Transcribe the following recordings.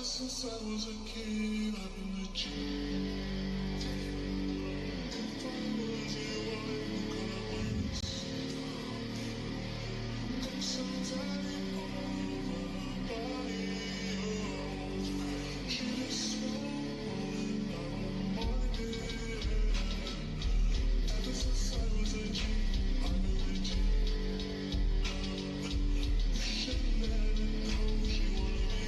Since I was a kid, I've been the G. If I was you, I would call once. I'm so tired of my body. She is swollen, I don't mind it. Ever since I was a G, I've been the G. Should never know she wanted me.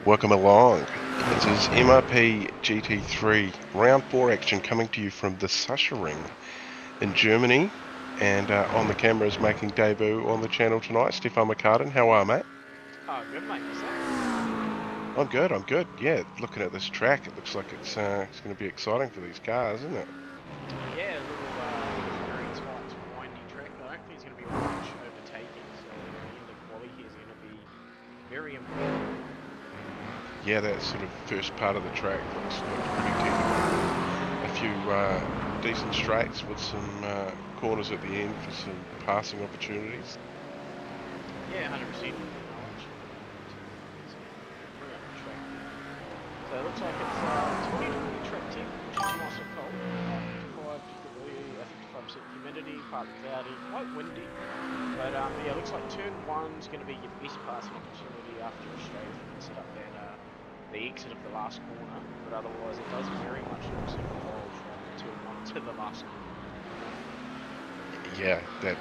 Welcome along. This is MRP GT3 round 4 action coming to you from the Sachsenring in Germany, and on the camera is making debut on the channel tonight, Stefan McCartan. How are you, mate? Oh, good, mate. I'm good. Yeah, looking at this track, it looks like it's going to be exciting for these cars, isn't it? Yeah, a little very tight, windy track. I don't think it's going to be much overtaking, so the end of quali here is going to be very important. Yeah, that sort of first part of the track looks pretty technical. A few decent straights with some corners at the end for some passing opportunities. Yeah, 100%. So it looks like it's 20 track 10, which is nice and cold. 55% humidity, partly cloudy, quite windy. But yeah, it looks like turn 1's going to be your best passing opportunity after a straight if you can set up that the exit of the last corner, but otherwise it does very much look sort of fall from turn 1 to the last corner. Yeah, that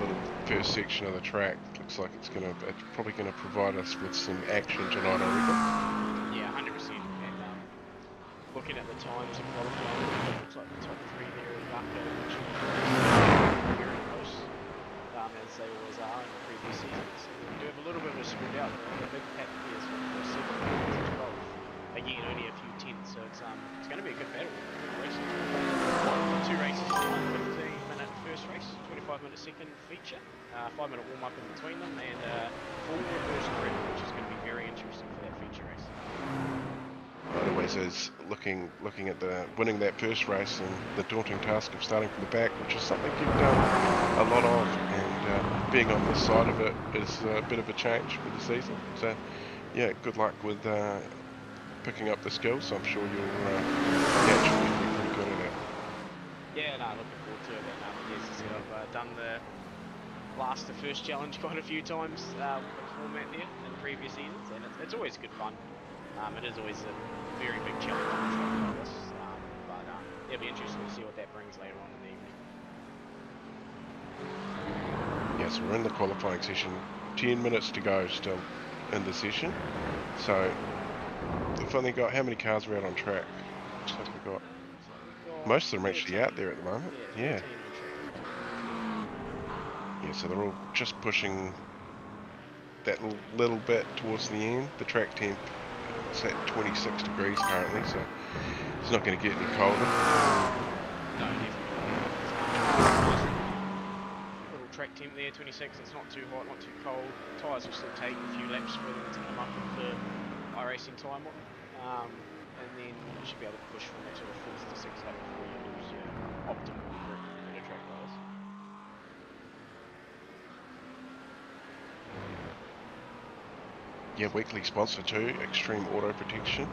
little first section of the track looks like it's probably gonna provide us with some action tonight, I reckon. Yeah, 100%. And looking at the times of qualifying, it looks like the top 3 there in Baku, which is very close, as they always are in previous seasons. We do have a little bit of a spread out there. The big pack here is for 7 as well. Again, only a few tenths, so it's going to be a good battle. Good racing. 2 races tonight, 15-minute first race, 25-minute second feature, 5-minute warm-up in between them, and full reverse grid, which is going to be very interesting for that feature race. It always is looking at winning that first race and the daunting task of starting from the back, which is something you've done a lot of, and being on this side of it is a bit of a change for the season. So yeah, good luck with picking up the skills. I'm sure you'll naturally be pretty good at it. Yeah, no, looking forward to it. And as I said, I've done the first challenge quite a few times with the format there in previous seasons, and it's always good fun. It is always a very big challenge on a track like this, but it'll be interesting to see what that brings later on in the evening. Yes, we're in the qualifying session. 10 minutes to go still in the session. So we've only got, how many cars are out on track? Looks like we've got Most of them are actually out there at the moment. Yeah, Yeah. 13 on track. Yeah, so they're all just pushing that little bit towards the end. The track temp is at 26 degrees currently, so it's not going to get any colder. No, definitely. Nice little track temp there, 26. It's not too hot, not too cold. Tyres will still take a few laps for them to come up with the iRacing time on them. And then you should be able to push from that sort of 4th to 6th lap before you lose your optimal grip in a track tyres. Yeah, weekly sponsor too, Extreme Auto Protection.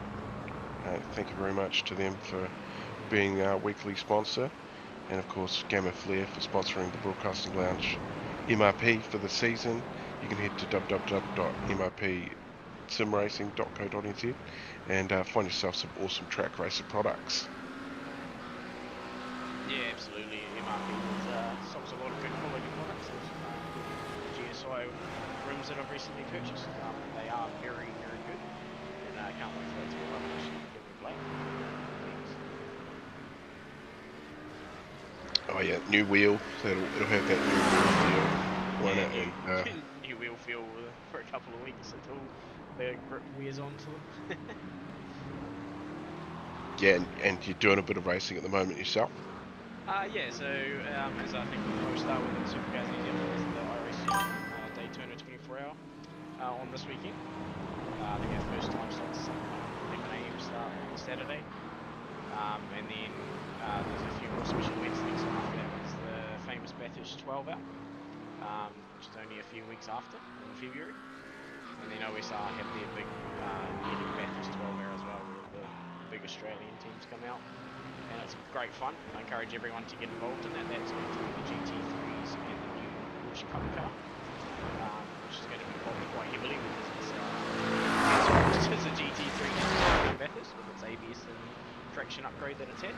Thank you very much to them for being our weekly sponsor. And of course, Gamma Flare for sponsoring the Broadcasting Lounge MRP for the season. You can head to www.mrpsimracing.co.nz and find yourself some awesome track racer products. Yeah, absolutely. MRP stocks a lot of good quality products. The GSI rims that I've recently purchased, they are very, very good. And I can't wait for that to go up and actually give it a play. Oh yeah, new wheel. So it'll have that new wheel feel on it, and New wheel feel for a couple of weeks until the grip wears onto them. yeah, and you're doing a bit of racing at the moment yourself. Yeah, so as I think most are within Supercars New Zealand, is the iRacing Daytona 24 hour on this weekend. I think our first time slots 11 AM start on Saturday. And then there's a few more special events next one after that. It's the famous Bathurst 12 hour, which is only a few weeks after, in February. And then OSR have their big yearly Bathurst 12 hour as well, where the big Australian teams come out. And it's great fun. I encourage everyone to get involved in that. That's going to be the Gt3's and the new Porsche Cup car, which is going to be involved quite heavily because it's a Gt3 in Bathurst with its ABS and traction upgrade that it's had.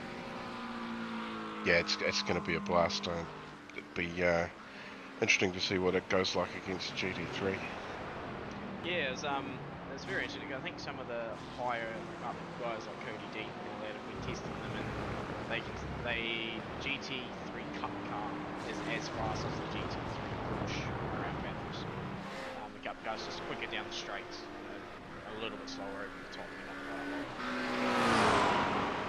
Yeah, it's going to be a blast. It'd be interesting to see what it goes like against GT3. Yeah, it's very interesting. I think some of the higher up guys like Cody Deep and all that have been testing them, and the GT3 Cup car is as fast as the GT3 Porsche around Bathurst. The Cup car's just quicker down the straights, a little bit slower over the top and up quite a lot.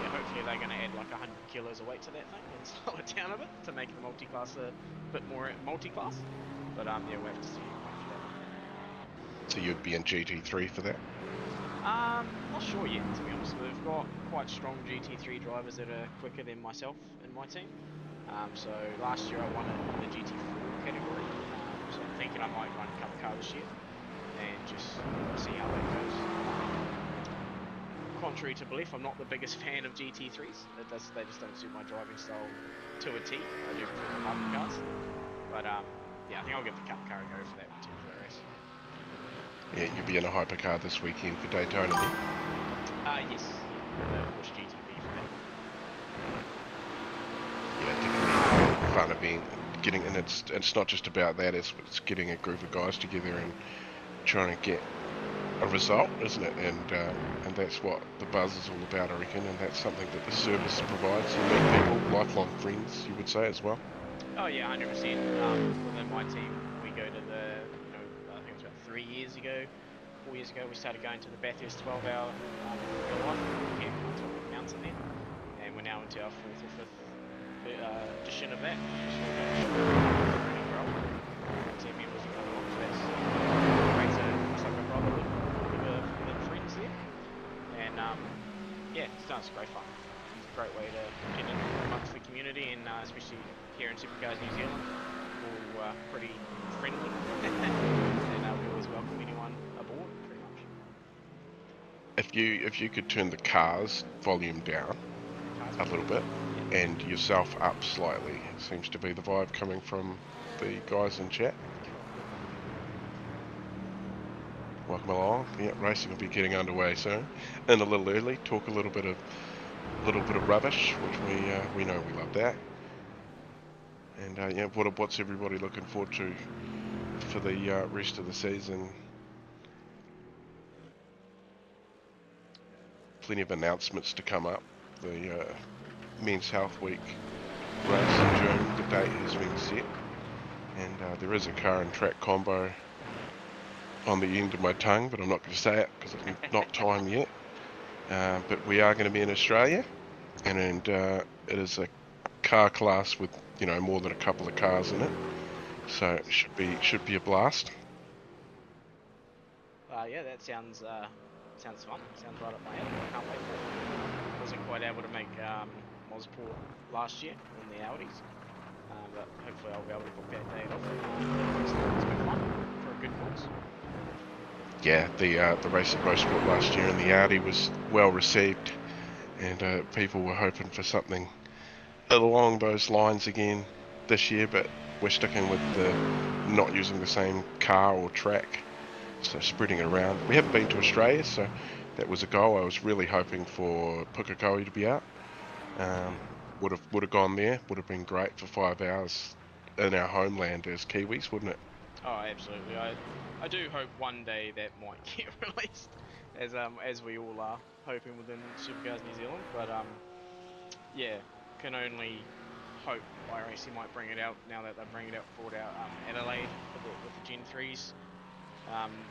Yeah, hopefully they're going to add like 100 kilos of weight to that thing and slow it down a bit to make the multi-class a bit more multi-class. But yeah, we'll have to see. So you'd be in GT3 for that? Not sure yet, to be honest. We've got quite strong GT3 drivers that are quicker than myself in my team. So last year I won it in the GT4 category. So I'm thinking I might run a Cup car this year and just see how that goes. Contrary to belief, I'm not the biggest fan of GT3s. They just don't suit my driving style to a T. I do prefer the hypercars. But yeah, I think I'll give the Cup car a go for that particular race. Yeah, you'll be in a hypercar this weekend for Daytona then? Yes. The Porsche GTB for that. Yeah, definitely a fun event. And it's not just about that, it's getting a group of guys together and trying to get a result, isn't it? And that's what the buzz is all about, I reckon, and that's something that the service provides. You meet people, lifelong friends, you would say as well. Oh yeah, 100%. Within my team, we go to I think it was about 4 years ago, we started going to the Bathurst 12 hour real life camp on top of the mountain there. And we're now into our 4th or 5th edition of that. Team members are coming along, so that's great. So it's like a brotherhood with friends there. And yeah, it's great fun. It's a great way to get in amongst the community, and especially here in Supercars New Zealand, we're all pretty friendly, and we always welcome anyone aboard, pretty much. If you could turn the car's volume down a little bit and yourself up slightly, it seems to be the vibe coming from the guys in chat. Welcome along. Yeah, racing will be getting underway soon, and a little early. Talk a little bit of rubbish, which we know we love that. And yeah, what's everybody looking forward to for the rest of the season? Plenty of announcements to come up. The Men's Health Week race in June. The date has been set, and there is a car and track combo on the end of my tongue, but I'm not going to say it because it's not time yet. But we are going to be in Australia, and it is a car class with more than a couple of cars in it, so it should be a blast. Yeah, that sounds fun. Sounds right up my alley. I can't wait for it. Wasn't quite able to make Mosport last year in the Audis, but hopefully I'll be able to book that day off. It's been fun for a good cause. Yeah, the race at Mosport last year in the Audi was well received, and people were hoping for something along those lines again this year, but we're sticking with the not using the same car or track, so spreading it around. We haven't been to Australia, so that was a goal. I was really hoping for Pukekohe to be out. Would have gone there. Would have been great for 5 hours in our homeland as Kiwis, wouldn't it? Oh, absolutely. I do hope one day that might get released, as we all are hoping within Supercars New Zealand. But yeah, can only hope iRacing might bring it out now that they're brought out Adelaide with the Gen3's.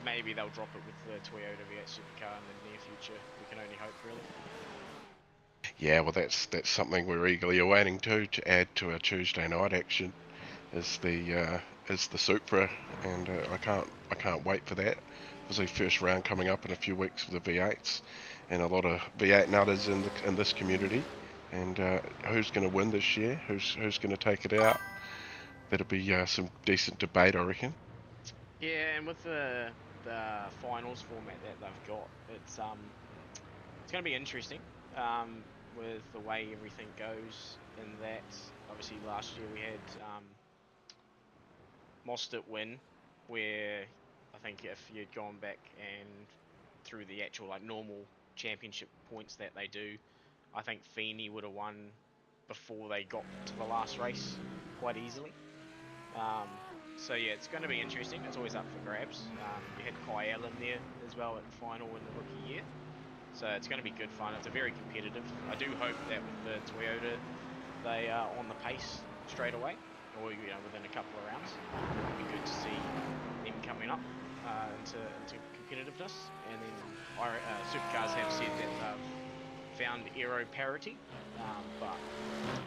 Maybe they'll drop it with the Toyota V8 Supercar in the near future. We can only hope, really. Yeah, well, that's something we're eagerly awaiting too, to add to our Tuesday night action. Is the Supra, and I can't wait for that. There's the first round coming up in a few weeks for the V8s, and a lot of V8 nutters in this community. And who's going to win this year? Who's going to take it out? That'll be some decent debate, I reckon. Yeah, and with the finals format that they've got, it's going to be interesting. With the way everything goes, in that obviously last year we had Mostert win, where I think if you'd gone back and through the actual like normal championship points that they do, I think Feeney would have won before they got to the last race quite easily. Um, so yeah, it's going to be interesting. It's always up for grabs. You had Kai Allen there as well at the final in the rookie year, so it's going to be good fun. It's a very competitive. I do hope that with the Toyota, they are on the pace straight away, or within a couple of rounds. It'd be good to see them coming up into competitiveness. And then Supercars have said that they've found aero parity, but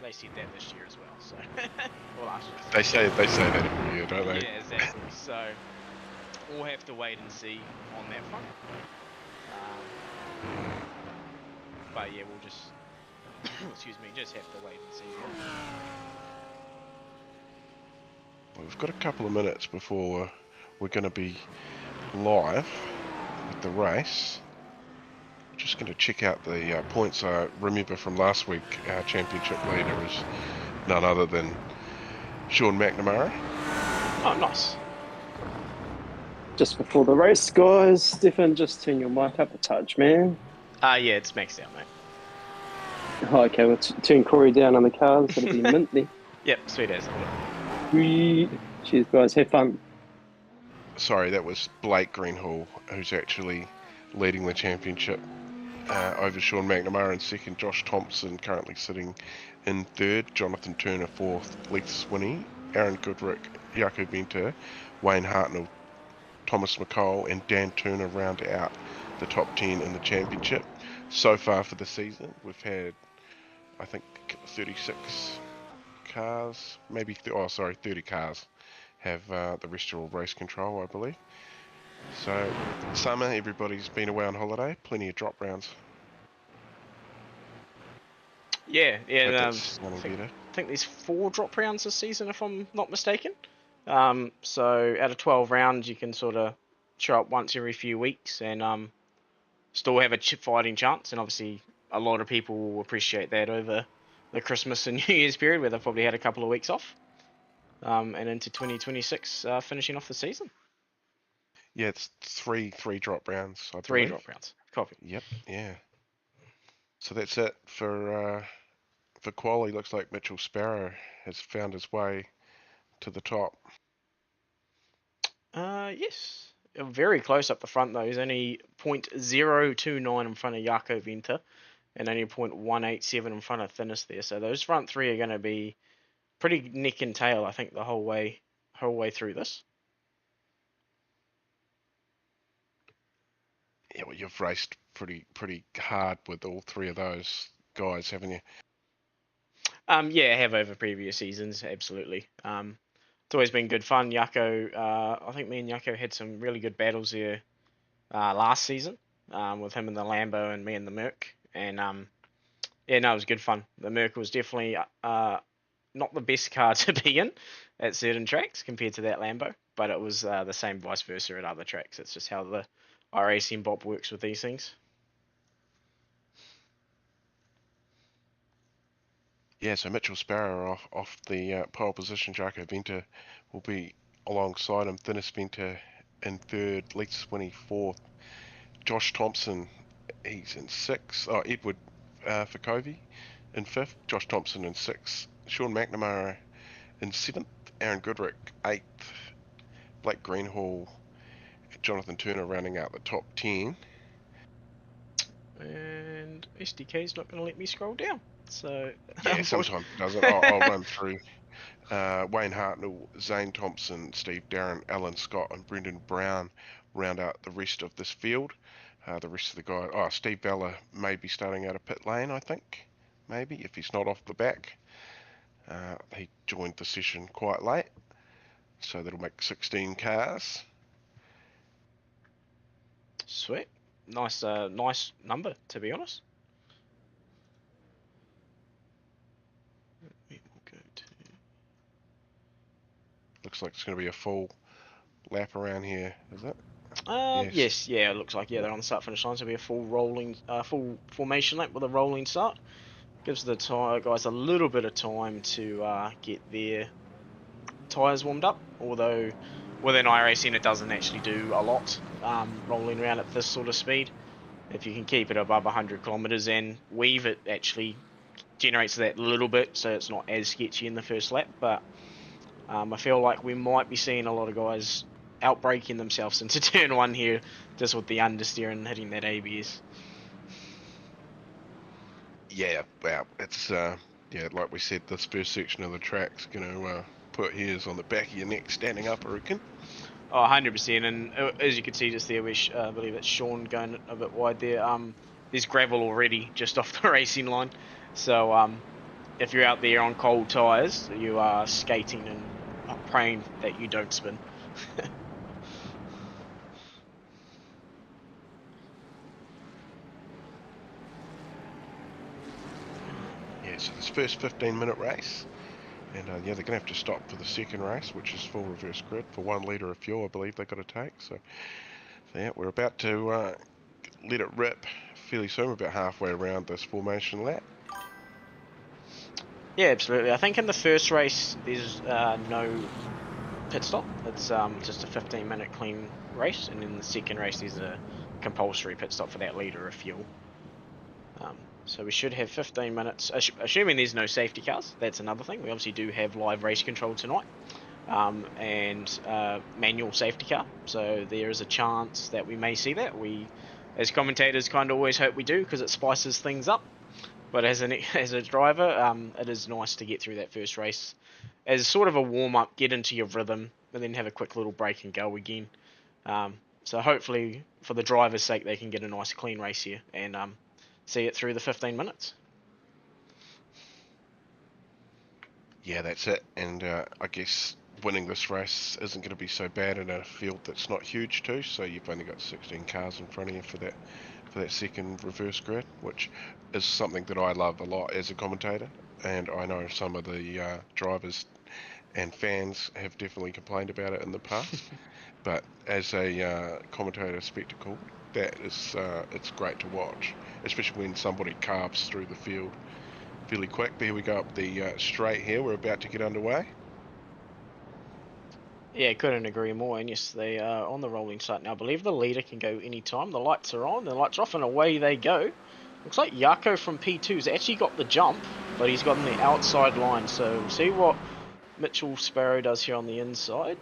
they said that this year as well. So or last year. They say that every year, don't they? Yeah, exactly. So we'll have to wait and see on that front. But yeah, we'll just excuse me, just have to wait and see. Well, we've got a couple of minutes before we're going to be live with the race. Just going to check out the points. I remember from last week, our championship leader is none other than Sean McNamara. Oh, nice. Just before the race, guys, Stefan, just turn your mic up a touch, man. Yeah, it's maxed out, mate. Oh, okay, we'll turn Corey down on the cars. It'll be mint there. Yep, sweet as. Sweet. Cheers, guys. Have fun. Sorry, that was Blake Greenhall, who's actually leading the championship over Sean McNamara in second, Josh Thompson currently sitting in third, Jonathan Turner fourth, Leith Swinney, Aaron Goodrick, Jaco Venter, Wayne Hartnell, Thomas McCall and Dan Turner round out the top 10 in the championship. So far for the season, we've had, I think, 36 cars, 30 cars have the rest race control, I believe. So, summer, everybody's been away on holiday, plenty of drop rounds. Yeah. I Better. think there's 4 drop rounds this season, if I'm not mistaken. So out of 12 rounds, you can sort of show up once every few weeks and still have a fighting chance. And obviously, a lot of people will appreciate that over the Christmas and New Year's period, where they've probably had a couple of weeks off, and into 2026, finishing off the season. Yeah, it's three drop rounds, I believe. 3 drop rounds. Copy. Yep, yeah. So that's it for quali. Looks like Mitchell Sparrow has found his way to the top. Yes. Very close up the front, though. He's only .029 in front of Jaco Venter. and only 0.187 in front of Thinnest there. So those front three are going to be pretty neck and tail, I think, the whole way through this. Yeah, well, you've raced pretty hard with all three of those guys, haven't you? Yeah, I have over previous seasons, absolutely. It's always been good fun. Yako, I think me and Yako had some really good battles there last season, with him in the Lambo and me in the Merc, and yeah, no, it was good fun. The Merc was definitely not the best car to be in at certain tracks compared to that Lambo, but it was the same vice versa at other tracks. It's just how the iRacing Bop works with these things. Yeah, so Mitchell Sparrow off the pole position. Jaco Venter will be alongside him. Thinnest Venter in third, Leeds Winnie fourth. Josh Thompson, he's in sixth. Oh, Edward Ficovey in fifth. Josh Thompson in sixth. Sean McNamara in seventh. Aaron Goodrick eighth. Blake Greenhall, Jonathan Turner rounding out the top 10. And SDK's not going to let me scroll down. So Yeah, sometimes it doesn't. I'll run through. Wayne Hartnell, Zane Thompson, Steve Darren, Alan Scott, and Brendan Brown round out the rest of this field. The rest of the guys. Oh, Steve Bella may be starting out of pit lane, I think. Maybe, if he's not off the back. He joined the session quite late. So that'll make 16 cars. Sweet. Nice number, to be honest. We will go to... Looks like it's going to be a full lap around here, is it? Yes, yeah, it looks like, yeah, they're on the start finish line, so it'll be a full rolling, full formation lap with a rolling start. Gives the guys a little bit of time to get their tyres warmed up, although within iRacing it doesn't actually do a lot, rolling around at this sort of speed. If you can keep it above 100 kilometers and weave, it actually generates that little bit, so it's not as sketchy in the first lap. But I feel like we might be seeing a lot of guys outbraking themselves into turn one here, just with the understeer and hitting that ABS. Yeah, well, it's yeah, like we said, this first section of the track's going to put hairs on the back of your neck standing up, I reckon. Oh, 100%, and as you can see just there, I believe it's Sean going a bit wide there. There's gravel already just off the racing line, so if you're out there on cold tyres, you are skating and praying that you don't spin. Yeah, so this first 15-minute race, and yeah, they're going to have to stop for the second race, which is full reverse grid for 1 litre of fuel, I believe they've got to take. So yeah, we're about to let it rip fairly soon. We're about halfway around this formation lap. Yeah, absolutely. I think in the first race there's no pit stop. It's just a 15-minute clean race, and in the second race there's a compulsory pit stop for that litre of fuel. So we should have 15 minutes, assuming there's no safety cars. That's another thing. We obviously do have live race control tonight, and manual safety car. So there is a chance that we may see that. We, as commentators, kind of always hope we do because it spices things up. But as a driver, it is nice to get through that first race as sort of a warm-up, get into your rhythm, and then have a quick little break and go again. So hopefully, for the driver's sake, they can get a nice clean race here and see it through the 15 minutes. Yeah, that's it. And I guess winning this race isn't going to be so bad in a field that's not huge too. So you've only got 16 cars in front of you for that second reverse grid, which is something that I love a lot as a commentator. And I know some of the drivers and fans have definitely complained about it in the past. But as a commentator spectacle, that is it's great to watch, especially when somebody carves through the field fairly quick. There we go up the straight here. We're about to get underway. Yeah, couldn't agree more. And yes, they are on the rolling start now. I believe the leader can go anytime. The lights are on, the lights are off, and away they go. Looks like Yako from P2's actually got the jump, but he's got on the outside line. So we'll see what Mitchell Sparrow does here on the inside.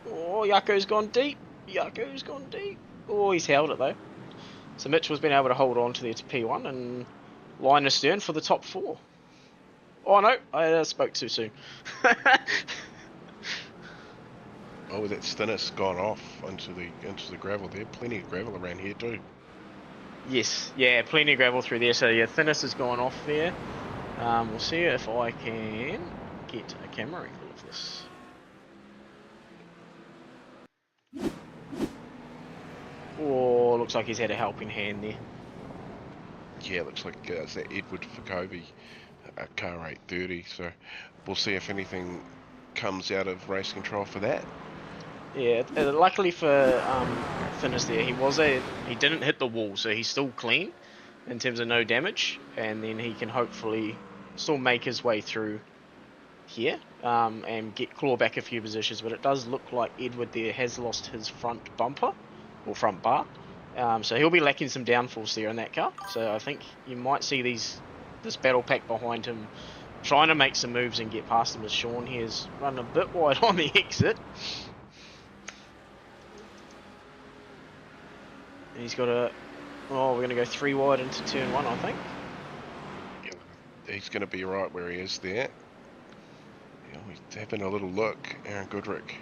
Oh, Yako's gone deep. Yako's gone deep. Oh, he's held it though. So Mitchell's been able to hold on to the P1, and line astern for the top 4. Oh no, I spoke too soon. Oh, that Stennis gone off into the gravel there. Plenty of gravel around here too. Yes, yeah, plenty of gravel through there. So yeah, thinness has gone off there. We'll see if I can get a camera angle of this. Oh, looks like he's had a helping hand there. Yeah, it looks like it's that Edward Ficovey car 830. So we'll see if anything comes out of race control for that. Yeah, luckily for Thinness there, he didn't hit the wall, so he's still clean in terms of no damage, and then he can hopefully still make his way through here and claw back a few positions. But it does look like Edward there has lost his front bumper or front bar, so he'll be lacking some downforce there in that car. So I think you might see this battle pack behind him trying to make some moves and get past him, as Sean here is running a bit wide on the exit. And he's got a... Oh, we're going to go 3 wide into turn 1, I think. Yeah, he's going to be right where he is there. Yeah, he's having a little look, Aaron Goodrick.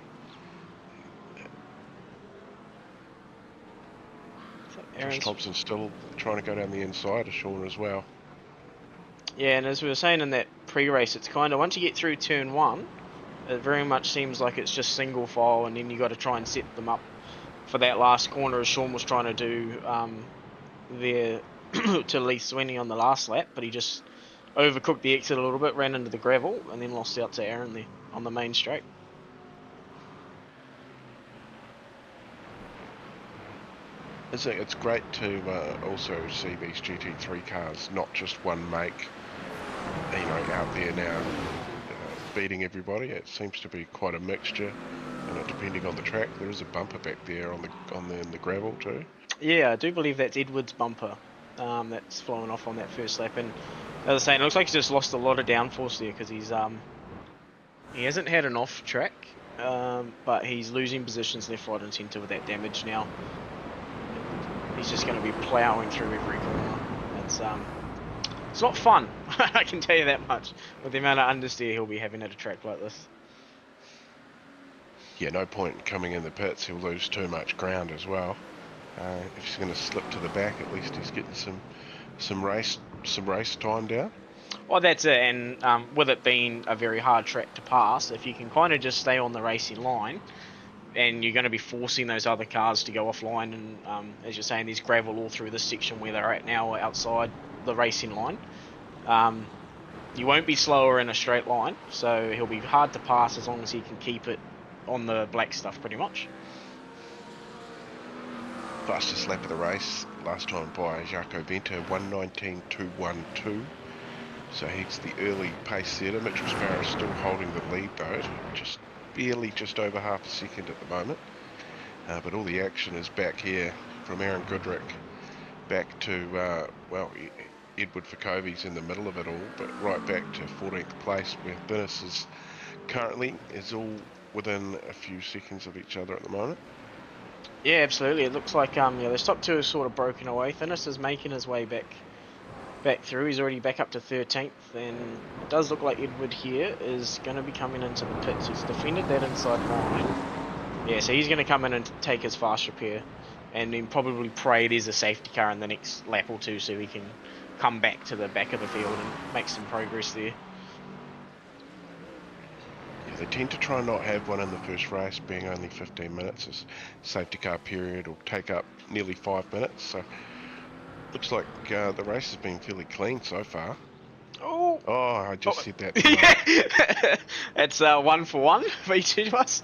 Josh Thompson's still trying to go down the inside of Sean as well. Yeah, and as we were saying in that pre-race, it's kind of, once you get through turn 1, it very much seems like it's just single file, and then you got to try and set them up for that last corner, as Sean was trying to do there to Lee Sweeney on the last lap, but he just overcooked the exit a little bit, ran into the gravel, and then lost out to Aaron there on the main straight. It's great to also see these GT3 cars, not just one make, out there now beating everybody. It seems to be quite a mixture. Depending on the track, there is a bumper back there in the gravel too. Yeah, I do believe that's Edward's bumper that's flown off on that first lap. And as I was saying, it looks like he's just lost a lot of downforce there because he hasn't had an off track, but he's losing positions left, right, and centre with that damage now. He's just going to be ploughing through every corner. It's not fun, I can tell you that much, with the amount of understeer he'll be having at a track like this. Yeah, no point coming in the pits. He'll lose too much ground as well. If he's going to slip to the back, at least he's getting some race time down. Well, that's it. And with it being a very hard track to pass, if you can kind of just stay on the racing line, and you're going to be forcing those other cars to go offline. And as you're saying, there's gravel all through this section where they're at now, outside the racing line. You won't be slower in a straight line, so he'll be hard to pass as long as he can keep it on the black stuff pretty much. Fastest lap of the race last time by Jaco Venter, 1:19.212. So he's the early pace setter. Mitchell Sparrow still holding the lead though, just over half a second at the moment. But all the action is back here from Aaron Goodrick back to Edward Ficovey's in the middle of it all, but right back to 14th place where Thinness is currently all within a few seconds of each other at the moment. Yeah, absolutely. It looks like the top 2 is sort of broken away. Thinness is making his way back through. He's already back up to 13th, and it does look like Edward here is going to be coming into the pits. He's defended that inside line. Yeah, so he's going to come in and take his fast repair, and then probably pray there's a safety car in the next lap or two so he can come back to the back of the field and make some progress there. Yeah, they tend to try and not have one in the first race, being only 15 minutes. This safety car period will take up nearly 5 minutes, so looks like the race has been fairly clean so far. Oh, I just said that. It's 1 for 1 for each of us.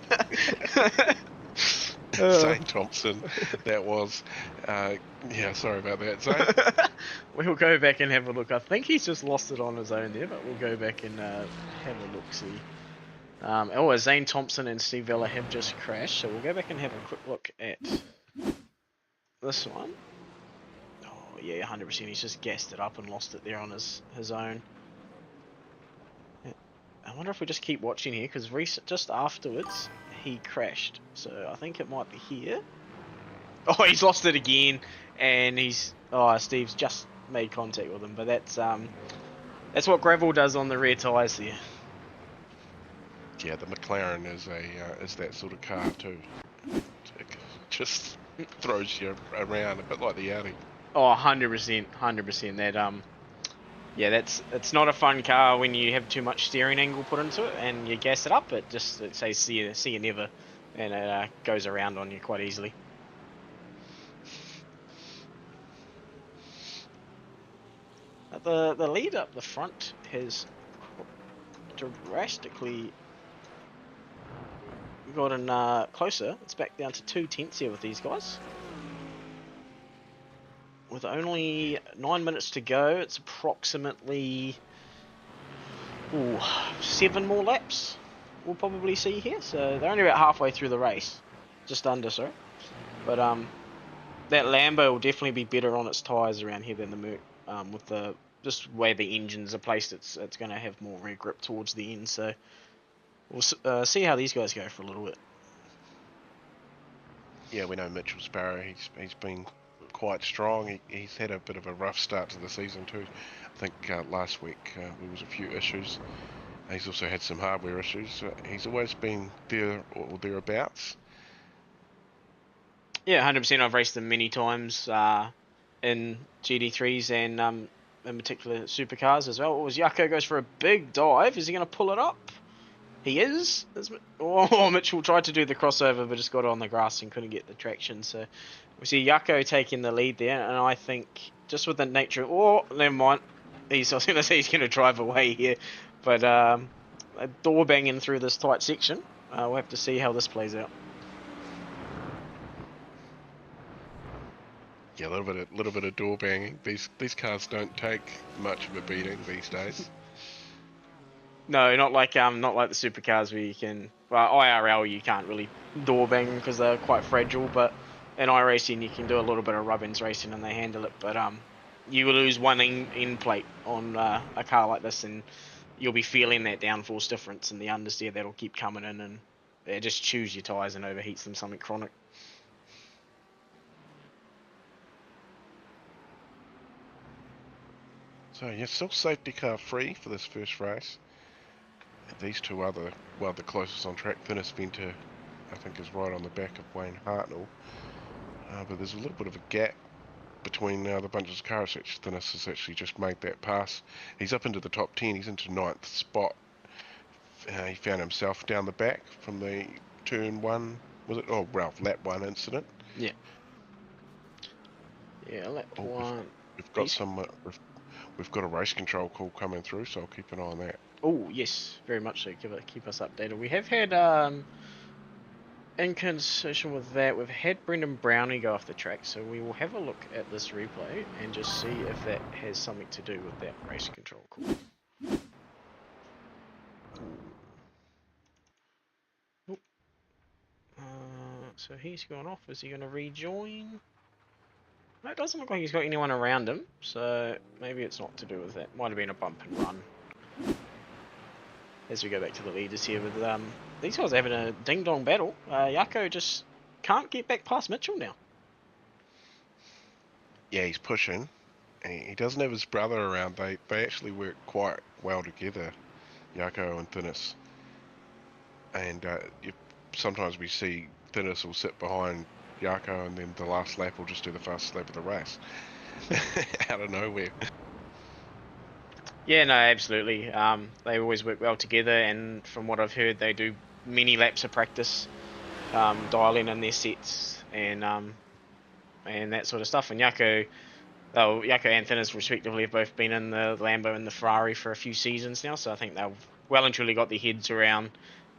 Zane Thompson, that was. Sorry about that, Zane. We'll go back and have a look. I think he's just lost it on his own there, but we'll go back and have a look-see. Zane Thompson and Steve Vella have just crashed, so we'll go back and have a quick look at this one. Oh, yeah, 100%. He's just gassed it up and lost it there on his own. I wonder if we just keep watching here, because just afterwards he crashed, so I think it might be here. Oh, he's lost it again, and Steve's just made contact with him. But that's what gravel does on the rear tyres there. Yeah, the McLaren is that sort of car too. It just throws you around a bit like the Audi. Oh, 100%, 100%. That yeah, it's not a fun car when you have too much steering angle put into it and you gas it up. It says see you never, and it goes around on you quite easily. The lead up the front has drastically gotten closer. It's back down to 2 tenths here with these guys. With only 9 minutes to go, it's approximately 7 more laps we'll probably see here. So they're only about halfway through the race, just under, sorry. But that Lambo will definitely be better on its tyres around here than the Merc. With the just where the engines are placed, it's going to have more rear grip towards the end. So we'll see how these guys go for a little bit. Yeah, we know Mitchell Sparrow. He's been quite strong. He's had a bit of a rough start to the season too. I think last week there was a few issues. He's also had some hardware issues. He's always been there or thereabouts. Yeah, 100%. I've raced them many times in Gt3's and in particular Supercars as well. Jaco goes for a big dive. Is he going to pull it up? He is. Mitchell tried to do the crossover but just got on the grass and couldn't get the traction. So we see Jaco taking the lead there, and I think just with the nature... Oh, never mind. I was going to say he's going to drive away here. But door banging through this tight section. We'll have to see how this plays out. Yeah, a little bit of door banging. These cars don't take much of a beating these days. No, not like the Supercars where you can... Well, IRL you can't really door bang because they're quite fragile, but in iRacing you can do a little bit of rub-ins racing and they handle it. But you will lose one end plate on a car like this and you'll be feeling that downforce difference in the understeer that'll keep coming in and it just chews your tyres and overheats them, something chronic. So you're still safety car free for this first race. These two other, well, the closest on track, Thinis Venter, I think is right on the back of Wayne Hartnell. But there's a little bit of a gap between the bunches of cars. Thinis has actually just made that pass. He's up into the top 10. He's into 9th spot. He found himself down the back from the turn 1, was it? Oh, Ralph, lap 1 incident. Yeah. Yeah, lap 1. We've got some... We've got a race control call coming through, so I'll keep an eye on that. Oh, yes, very much so. Keep us updated. We have had, in conjunction with that, we've had Brendan Brownie go off the track, so we will have a look at this replay and just see if that has something to do with that race control call. So he's gone off. Is he going to rejoin? No, it doesn't look like he's got anyone around him, so maybe it's not to do with that. Might have been a bump and run. As we go back to the leaders here with these guys are having a ding-dong battle. Jaco just can't get back past Mitchell now. Yeah, he's pushing. He doesn't have his brother around. They actually work quite well together, Jaco and Thinis. And sometimes we see Thinis will sit behind Jaco and then the last lap will just do the fastest lap of the race. Out of nowhere. Yeah, no, absolutely. They always work well together, and from what I've heard, they do many laps of practice, dialing in their sets and that sort of stuff. And Jaco and Thinis respectively have both been in the Lambo and the Ferrari for a few seasons now, so I think they've well and truly got their heads around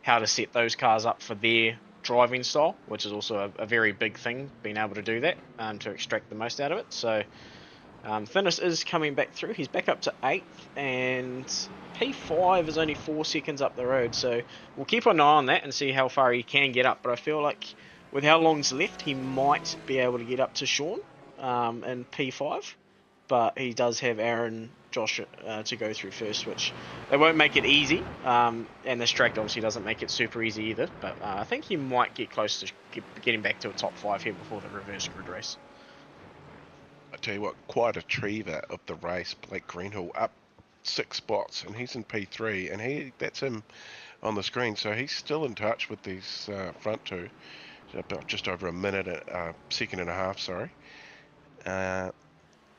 how to set those cars up for their driving style, which is also a very big thing, being able to do that to extract the most out of it. So Thinis is coming back through. He's back up to 8th, and P5 is only 4 seconds up the road, so we'll keep an eye on that and see how far he can get up. But I feel like with how long's left, he might be able to get up to Sean in P5, but he does have Aaron, Josh to go through first, which they won't make it easy, and this track obviously doesn't make it super easy either, but I think he might get close to getting back to a top 5 here before the reverse grid race. tell you what, quite a triever of the race, Blake Greenhill, up 6 spots, and he's in P3, and that's him on the screen, so he's still in touch with these front two, about just over a minute, second and a half, sorry.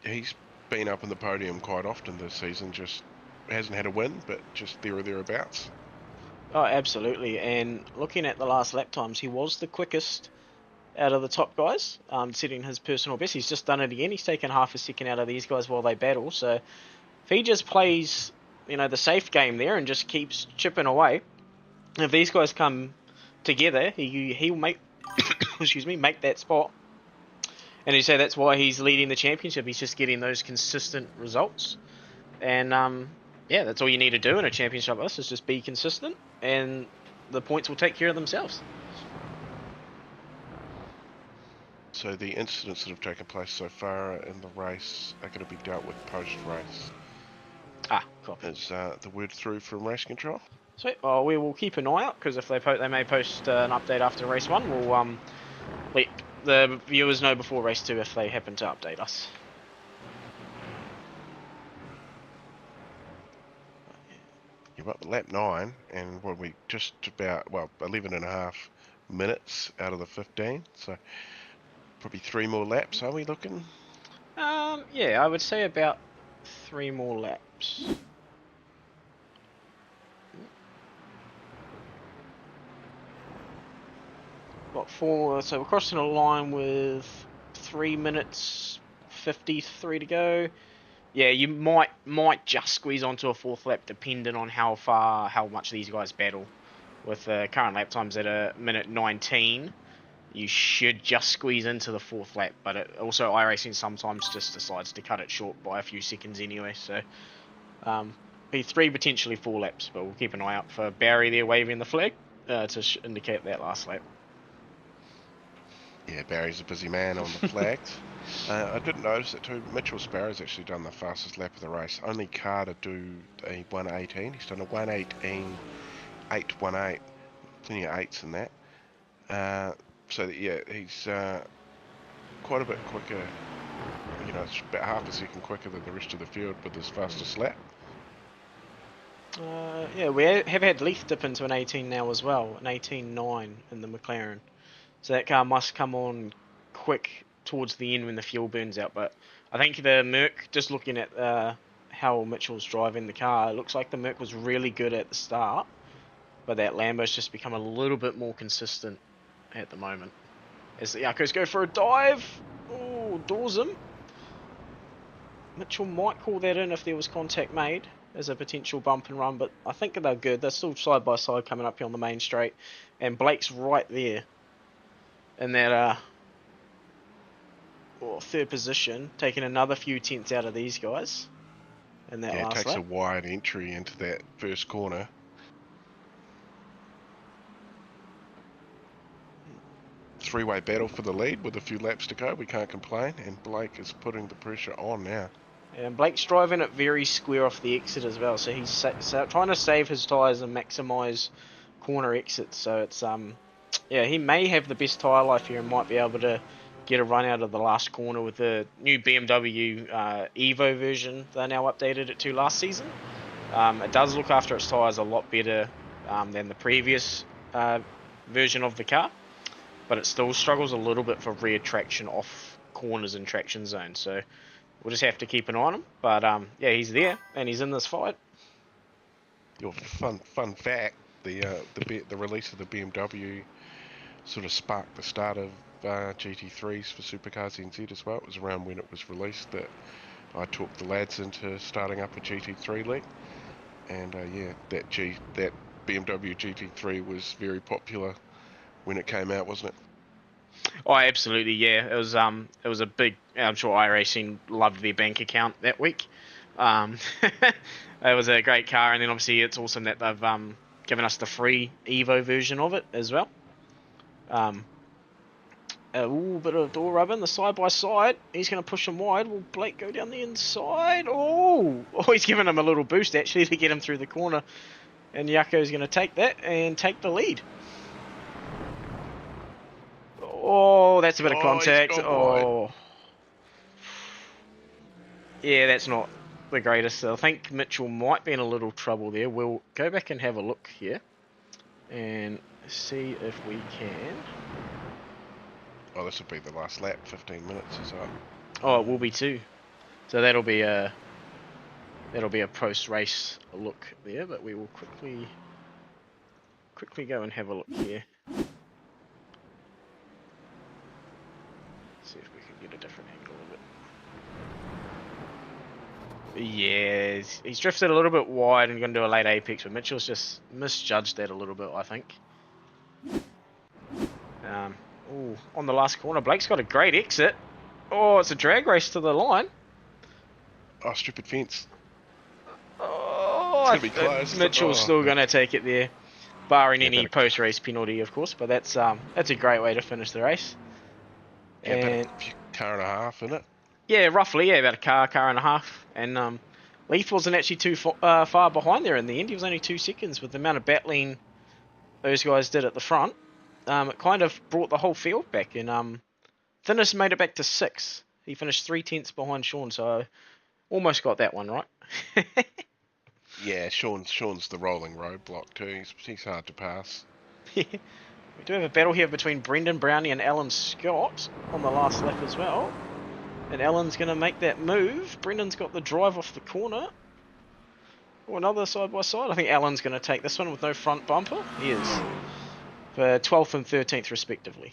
He's been up in the podium quite often this season, just hasn't had a win, but just there or thereabouts. Oh, absolutely. And looking at the last lap times, he was the quickest out of the top guys, setting his personal best. He's just done it again. He's taken half a second out of these guys while they battle. So if he just plays, the safe game there and just keeps chipping away, if these guys come together, he'll make, make that spot. And you say that's why he's leading the championship. He's just getting those consistent results. And that's all you need to do in a championship like this, is just be consistent, and the points will take care of themselves. So the incidents that have taken place so far in the race are going to be dealt with post-race. Copy. Is the word through from race control? Sweet. Well, we will keep an eye out, because if they may post an update after race 1. We'll let the viewers know before race 2 if they happen to update us. You're up at lap 9, and we just about 11 and a half minutes out of the 15, so probably 3 more laps. Are we looking? Yeah, I would say about 3 more laps. Got 4, so we're crossing a line with 3 minutes 53 to go. Yeah, you might just squeeze onto a 4th lap, depending on how much these guys battle. With current lap times at a minute 19, you should just squeeze into the 4th lap. But also, iRacing sometimes just decides to cut it short by a few seconds anyway. So, be 3, potentially 4 laps. But we'll keep an eye out for Barry there waving the flag to indicate that last lap. Yeah, Barry's a busy man on the flags. I didn't notice it too. Mitchell Sparrow's actually done the fastest lap of the race. Only car to do a 1:18. He's done a 1:18.818. Plenty of 8s in that. So yeah, he's quite a bit quicker. It's about half a second quicker than the rest of the field with his fastest lap. Yeah, we have had Leith dip into an 18 now as well, an 18.9 in the McLaren. So that car must come on quick towards the end when the fuel burns out. But I think the Merc, just looking at how Mitchell's driving the car, it looks like the Merc was really good at the start, but that Lambo's just become a little bit more consistent at the moment. As the Yakkos go for a dive, doors him. Mitchell might call that in if there was contact made as a potential bump and run, but I think they're good. They're still side by side coming up here on the main straight, and Blake's right there in that 3rd position, taking another few tenths out of these guys in that last lap. It takes a wide entry into that first corner. Three-way battle for the lead with a few laps to go. We can't complain, and Blake is putting the pressure on now. And Blake's driving it very square off the exit as well, so he's trying to save his tyres and maximise corner exits. So it's he may have the best tyre life here and might be able to get a run out of the last corner with the new BMW Evo version they now updated it to last season. It does look after its tyres a lot better than the previous version of the car, but it still struggles a little bit for rear traction off corners and traction zones. So we'll just have to keep an eye on him. But he's there and he's in this fight. Your fun fact: the release of the BMW sort of sparked the start of Gt3's for Supercars NZ as well. It was around when it was released that I talked the lads into starting up a Gt3 league, and that BMW Gt3 was very popular when it came out, wasn't it? Oh, absolutely, yeah. It was a big. I'm sure iRacing loved their bank account that week. It was a great car, and then obviously it's awesome that they've given us the free Evo version of it as well. Bit of door rubbing, the side by side. He's going to push him wide. Will Blake go down the inside? Oh, he's giving him a little boost actually to get him through the corner. And Yakko's going to take that and take the lead. Oh, that's a bit of contact. Yeah, that's not the greatest. I think Mitchell might be in a little trouble there. We'll go back and have a look here and see if we can. Oh, this will be the last lap. 15 minutes is up. Oh, it will be too. So that'll be a post-race look there, but we will quickly go and have a look here. See if we can get a different angle of it. Yeah, he's drifted a little bit wide and going to do a late apex, but Mitchell's just misjudged that a little bit, I think. Ooh, on the last corner, Blake's got a great exit. Oh, it's a drag race to the line. Oh, stupid fence. Oh, It's gonna be close. Mitchell's still going to take it there, barring any better- post-race penalty, of course. But that's a great way to finish the race. Yeah, And about a car and a half in it. yeah, roughly, yeah, about a car and a half. And Leith wasn't actually too far behind there in the end. He was only 2 seconds with the amount of battling those guys did at the front. It kind of brought the whole field back, and Thinness made it back to 6. He finished 3 tenths behind Sean, so almost got that one right. Yeah, Sean's the rolling roadblock too. He's hard to pass. We do have a battle here between Brendan Brownie and Alan Scott on the last lap as well. And Alan's going to make that move. Brendan's got the drive off the corner. Oh, another side by side. I think Alan's going to take this one with no front bumper. He is. For 12th and 13th respectively.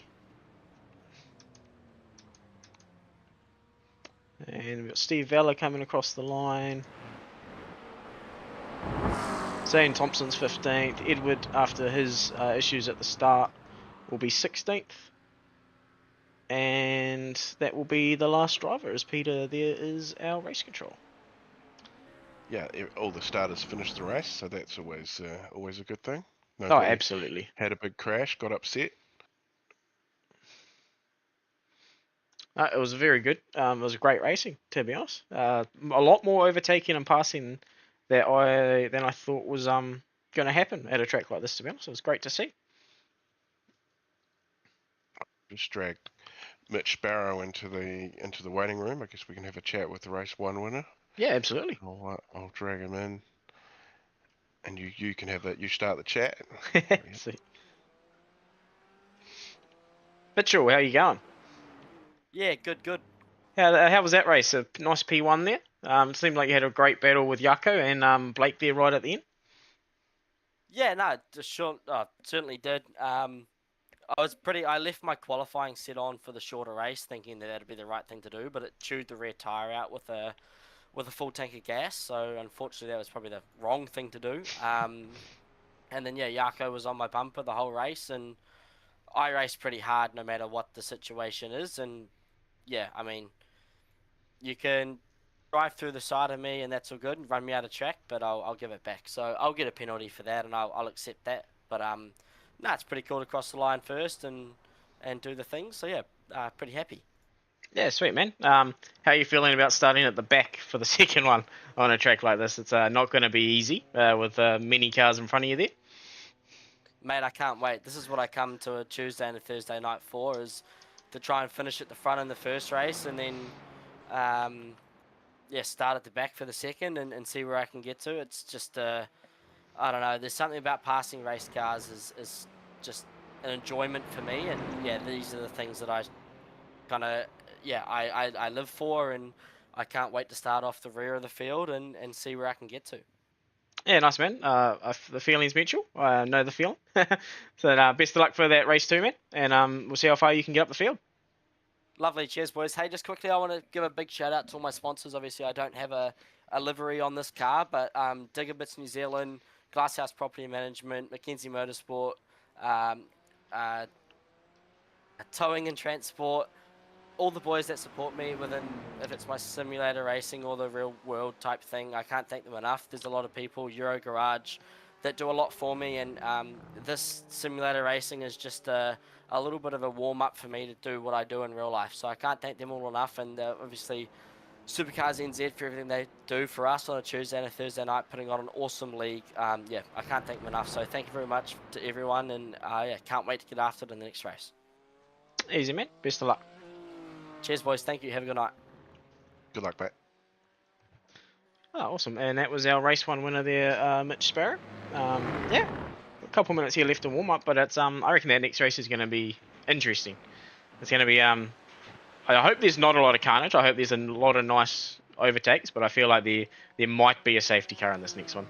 And we've got Steve Vella coming across the line. Zane Thompson's 15th. Edward, after his issues at the start, will be 16th. And that will be the last driver, as Peter there is our race control. Yeah, all the starters finished the race, so that's always a good thing. Oh, Nobody absolutely. had a big crash, got upset. It was very good. It was great racing, to be honest. A lot more overtaking and passing than I thought was going to happen at a track like this, to be honest. It was great to see. Just dragged Mitch Sparrow into the waiting room. I guess we can have a chat with the race 1 winner. Yeah, absolutely. I'll drag him in, and you can have that. You start the chat. See. Mitchell, how you going? Yeah, good. How was that race? A nice P1 there. It seemed like you had a great battle with Yako and Blake there right at the end. Yeah, no, certainly did. I left my qualifying set on for the shorter race, thinking that that'd be the right thing to do, but it chewed the rear tire out with a full tank of gas. So unfortunately, that was probably the wrong thing to do. And then Yako was on my bumper the whole race, and I race pretty hard no matter what the situation is. And yeah, I mean, you can drive through the side of me and that's all good and run me out of track, but I'll give it back. So I'll get a penalty for that, and I'll accept that. But no, it's pretty cool to cross the line first and do the thing. So yeah, pretty happy. Yeah, sweet, man. How are you feeling about starting at the back for the second one on a track like this? It's not going to be easy with many cars in front of you there. Mate, I can't wait. This is what I come to a Tuesday and a Thursday night for, is to try and finish at the front in the first race, and then start at the back for the second and see where I can get to. It's just I don't know, there's something about passing race cars is just an enjoyment for me, and yeah, these are the things that I kind of I live for, and I can't wait to start off the rear of the field and see where I can get to. Yeah, nice, man. The feeling's mutual. I know the feeling. So best of luck for that race too, man. And we'll see how far you can get up the field. Lovely. Cheers, boys. Hey, just quickly, I want to give a big shout out to all my sponsors. Obviously, I don't have a livery on this car, but Diggerbits New Zealand, Glasshouse Property Management, Mackenzie Motorsport, Towing and Transport, all the boys that support me within, if it's my simulator racing or the real world type thing, I can't thank them enough. There's a lot of people, Euro Garage, that do a lot for me, and this simulator racing is just a little bit of a warm-up for me to do what I do in real life. So I can't thank them all enough, and obviously Supercars NZ for everything they do for us on a Tuesday and a Thursday night, putting on an awesome league. I can't thank them enough. So thank you very much to everyone, and can't wait to get after it in the next race. Easy, man. Best of luck. Cheers, boys. Thank you. Have a good night. Good luck, mate. Oh, awesome. And that was our race 1 winner there, Mitch Sparrow. Yeah, a couple minutes here left to warm up, but it's I reckon that next race is going to be interesting. It's going to be I hope there's not a lot of carnage. I hope there's a lot of nice overtakes, but I feel like there might be a safety car in this next one.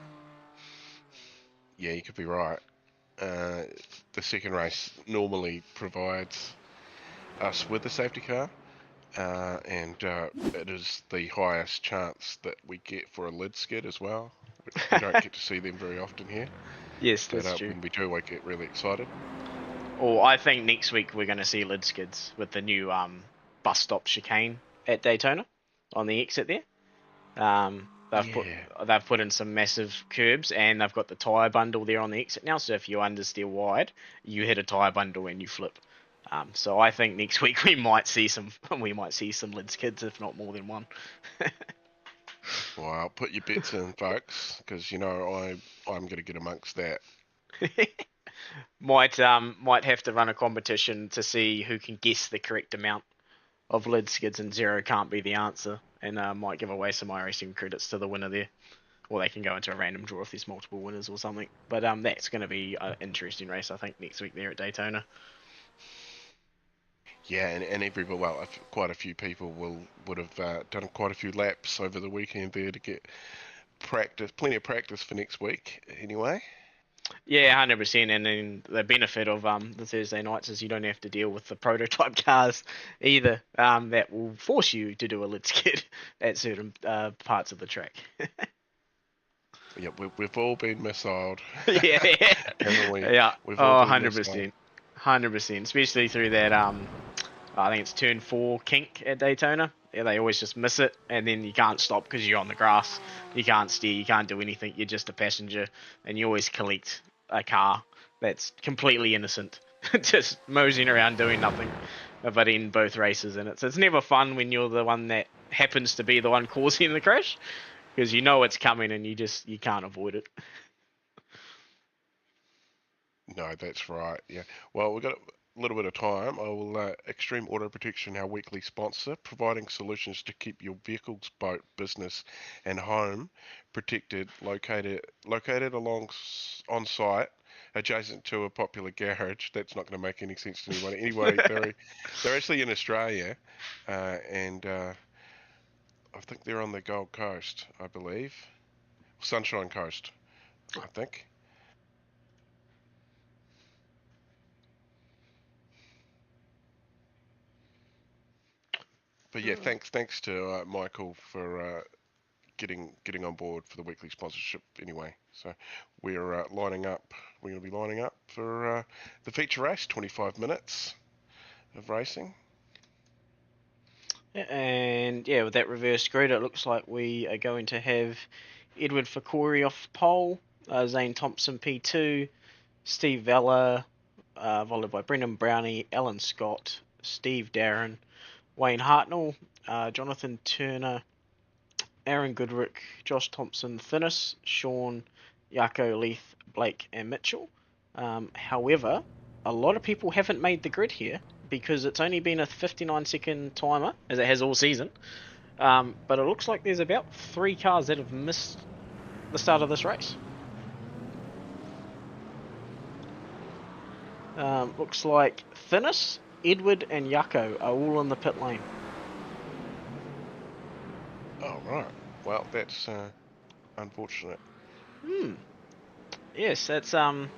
Yeah, you could be right. The second race normally provides us with a safety car, and it is the highest chance that we get for a lid skid as well. We don't get to see them very often here, Yes, but that's true. when we do, I get really excited. Or I think next week we're going to see lid skids with the new bus stop chicane at Daytona on the exit there. They've put in some massive curbs, and they've got the tyre bundle there on the exit now. So if you understeer wide, you hit a tyre bundle and you flip. So I think next week we might see some lid skids, if not more than one. Well, put your bets in, folks, because you know I'm going to get amongst that. Might have to run a competition to see who can guess the correct amount of lid skids, and 0 can't be the answer, and might give away some iRacing credits to the winner there, or they can go into a random draw if there's multiple winners or something. But that's going to be an interesting race, I think, next week there at Daytona. Yeah, and quite a few people would have done quite a few laps over the weekend there to get plenty of practice for next week. Anyway. Yeah, 100%. And then the benefit of the Thursday nights is you don't have to deal with the prototype cars either. That will force you to do a lid skid at certain parts of the track. Yeah, we've all been missiled. Yeah, Haven't we? Yeah. We've all been 100%. 100%. Especially through that I think it's turn 4 kink at Daytona. Yeah, they always just miss it, and then you can't stop because you're on the grass. You can't steer, you can't do anything. You're just a passenger, and you always collect a car that's completely innocent, just moseying around doing nothing, but in both races. And it's never fun when you're the one that happens to be the one causing the crash, because you know it's coming and you can't avoid it. No, that's right. Yeah. Well, we've got a little bit of time. I will Extreme Auto Protection, our weekly sponsor, providing solutions to keep your vehicle's boat, business, and home protected, located on site, adjacent to a popular garage. That's not going to make any sense to anyone. Anyway, they're actually in Australia, and I think they're on the Gold Coast, I believe, Sunshine Coast, I think. But yeah, thanks to Michael for getting on board for the weekly sponsorship. Anyway, so we're lining up. We're going to be lining up for the feature race, 25 minutes of racing. And yeah, with that reverse grid, it looks like we are going to have Edward Fakori off pole, Zane Thompson P2, Steve Vella, followed by Brendan Brownie, Alan Scott, Steve Darren, Wayne Hartnell, Jonathan Turner, Aaron Goodrick, Josh Thompson, Thinnis, Sean, Yako, Leith, Blake, and Mitchell. However, a lot of people haven't made the grid here because it's only been a 59-second timer, as it has all season. But it looks like there's about 3 cars that have missed the start of this race. Looks like Thinnis, Edward, and Yako are all in the pit lane. Oh right. Well, that's unfortunate. Yes, that's yeah,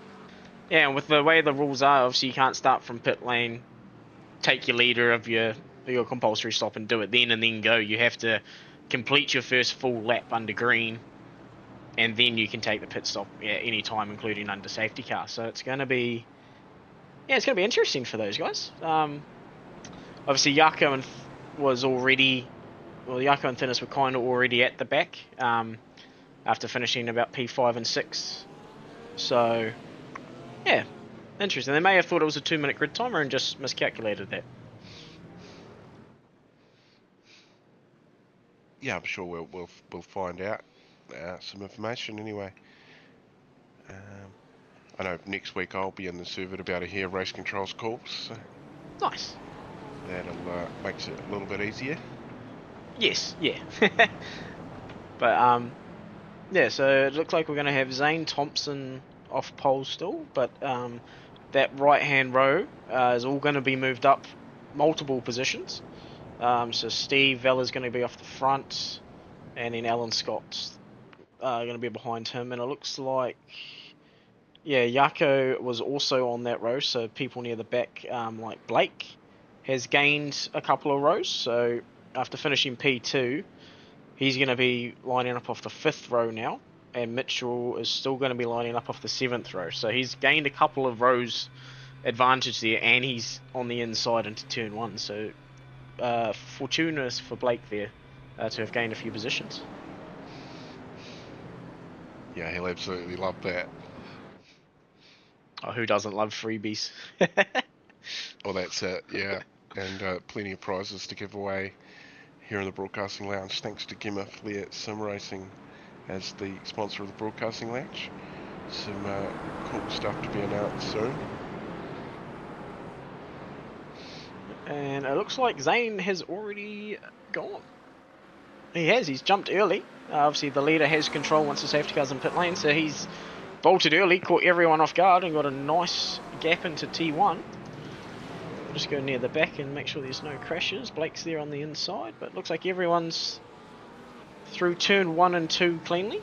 and with the way the rules are, obviously you can't start from pit lane, take your leader of your compulsory stop and do it then and then go. You have to complete your first full lap under green, and then you can take the pit stop at any time, including under safety car. So it's going to be interesting for those guys. Obviously Yako and Thinnis were kind of already at the back after finishing about P5 and 6. So yeah, interesting. They may have thought it was a 2-minute grid timer and just miscalculated that. Yeah, I'm sure we'll find out some information anyway. I know next week I'll be in the server about to hear race controls calls. So Nice. that'll makes it a little bit easier. Yes, yeah. But yeah, so it looks like we're going to have Zane Thompson off pole still, but that right-hand row is all going to be moved up multiple positions. So Steve Vella's going to be off the front, and then Alan Scott's going to be behind him, and it looks like, yeah, Yako was also on that row, so people near the back, like Blake, has gained a couple of rows, so after finishing P2, he's going to be lining up off the 5th row now, and Mitchell is still going to be lining up off the 7th row, so he's gained a couple of rows advantage there, and he's on the inside into turn 1, so fortuitous for Blake there to have gained a few positions. Yeah, he'll absolutely love that. Oh, who doesn't love freebies? Well, that's it, yeah. And plenty of prizes to give away here in the Broadcasting Lounge, thanks to Gemma Flair Sim Racing as the sponsor of the Broadcasting Lounge. Some cool stuff to be announced soon. And it looks like Zane has already gone. He has, he's jumped early. Obviously the leader has control once the safety car's in pit lane, so he's bolted early, caught everyone off guard and got a nice gap into T1. We'll just go near the back and make sure there's no crashes. Blake's there on the inside, but it looks like everyone's through turn 1 and 2 cleanly.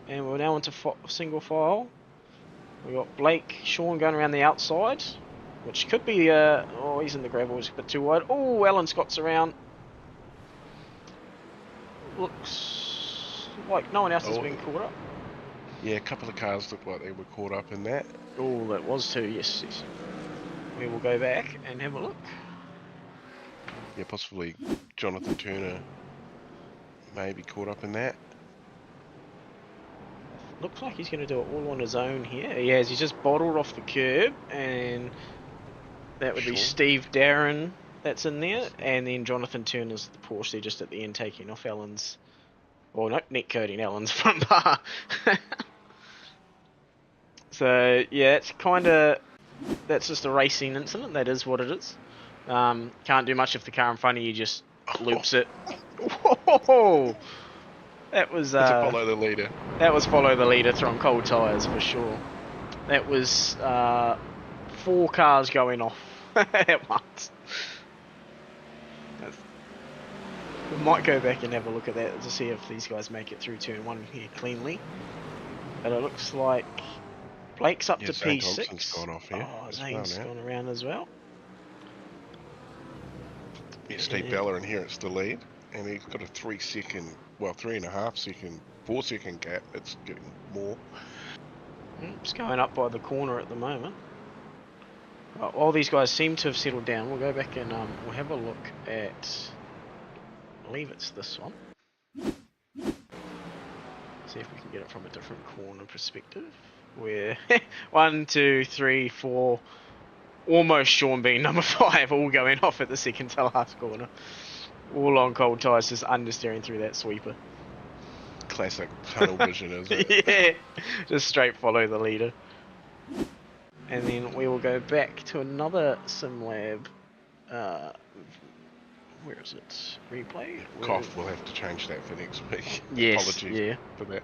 And we're now into single file. We've got Blake, Sean going around the outside, which could be, oh, he's in the gravel, it's a bit too wide. Oh, Alan Scott's around. Looks like no one else has been caught up. Yeah, a couple of cars looked like they were caught up in that. Oh, that was too, yes. We will go back and have a look. Yeah, possibly Jonathan Turner may be caught up in that. Looks like he's going to do it all on his own here. He has, he's just bottled off the curb, and that would be Steve Darren that's in there, and then Jonathan Turner's the Porsche there just at the end taking off Alan's, or not, net coating Alan's front bar. So yeah, it's kind of, that's just a racing incident, that is what it is. Can't do much if the car in front of you just loops it. Whoa! That was It's a follow the leader. That was follow the leader throwing cold tyres for sure. That was 4 cars going off at once. We might go back and have a look at that to see if these guys make it through turn 1 here cleanly. But it looks like Blake's up to Zane P6. Thompson's gone off here. Oh, Zane's gone around as well. Yeah, Steve Bella in here, it's the lead. And he's got a 3-second, well, 3.5 second, 4-second gap. It's getting more. It's going up by the corner at the moment. All these guys seem to have settled down. We'll go back and we'll have a look at, I believe it's this one. See if we can get it from a different corner perspective. Where 1, 2, 3, 4, almost Sean being number 5, all going off at the second to last corner. All on cold tyres, just understeering through that sweeper. Classic tunnel vision, isn't it? Yeah, just straight follow the leader. And then we will go back to another sim lab. Where is it? Replay? Cough, we'll have to change that for next week. Yes, Apologies for that.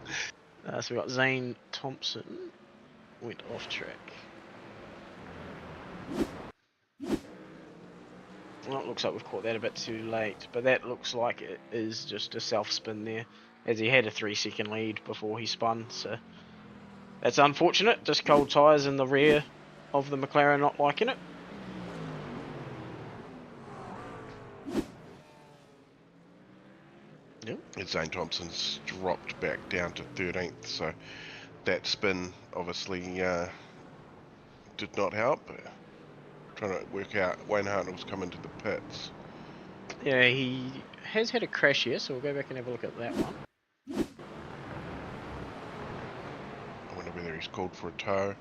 So we got Zane Thompson went off track. Well, it looks like we've caught that a bit too late, but that looks like it is just a self-spin there, as he had a 3-second lead before he spun, so that's unfortunate. Just cold tyres in the rear of the McLaren not liking it. And Zane Thompson's dropped back down to 13th, so that spin obviously did not help. Trying to work out, Wayne Hartnell's coming to the pits. Yeah, he has had a crash here, so we'll go back and have a look at that one. I wonder whether he's called for a tow.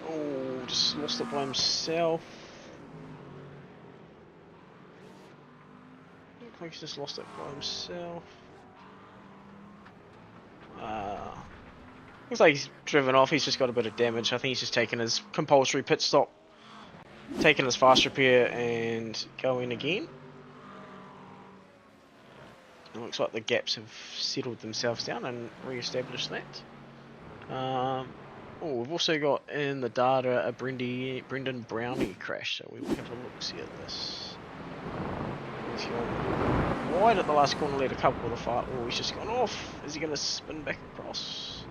Oh, just lost it by himself. Looks like he's just lost it by himself. Looks like he's driven off, he's just got a bit of damage. I think he's just taken his compulsory pit stop, taken his fast repair and going again. It looks like the gaps have settled themselves down and re-established that. Oh, we've also got in the data a Brendan Brownie crash, so we will have a look-see at this. He's gone wide at the last corner, led a couple of the fight. Oh, he's just gone off. Is he going to spin back across?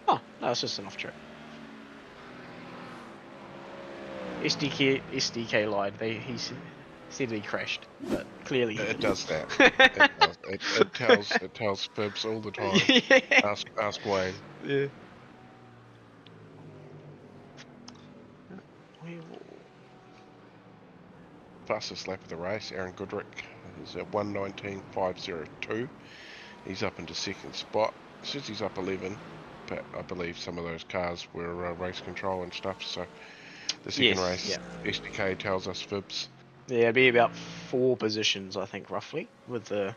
Oh, no, it's just an off-track. SDK lied. He said he crashed, but clearly he It didn't. does that. It tells fibs all the time. Yeah. Ask Wayne. Yeah. Fastest lap of the race, Aaron Goodrick is at 1:19.502. He's up into second spot. Says he's up 11, but I believe some of those cars were race control and stuff. So the second race, SDK tells us fibs. Yeah, it'd be about 4 positions, I think, roughly, with a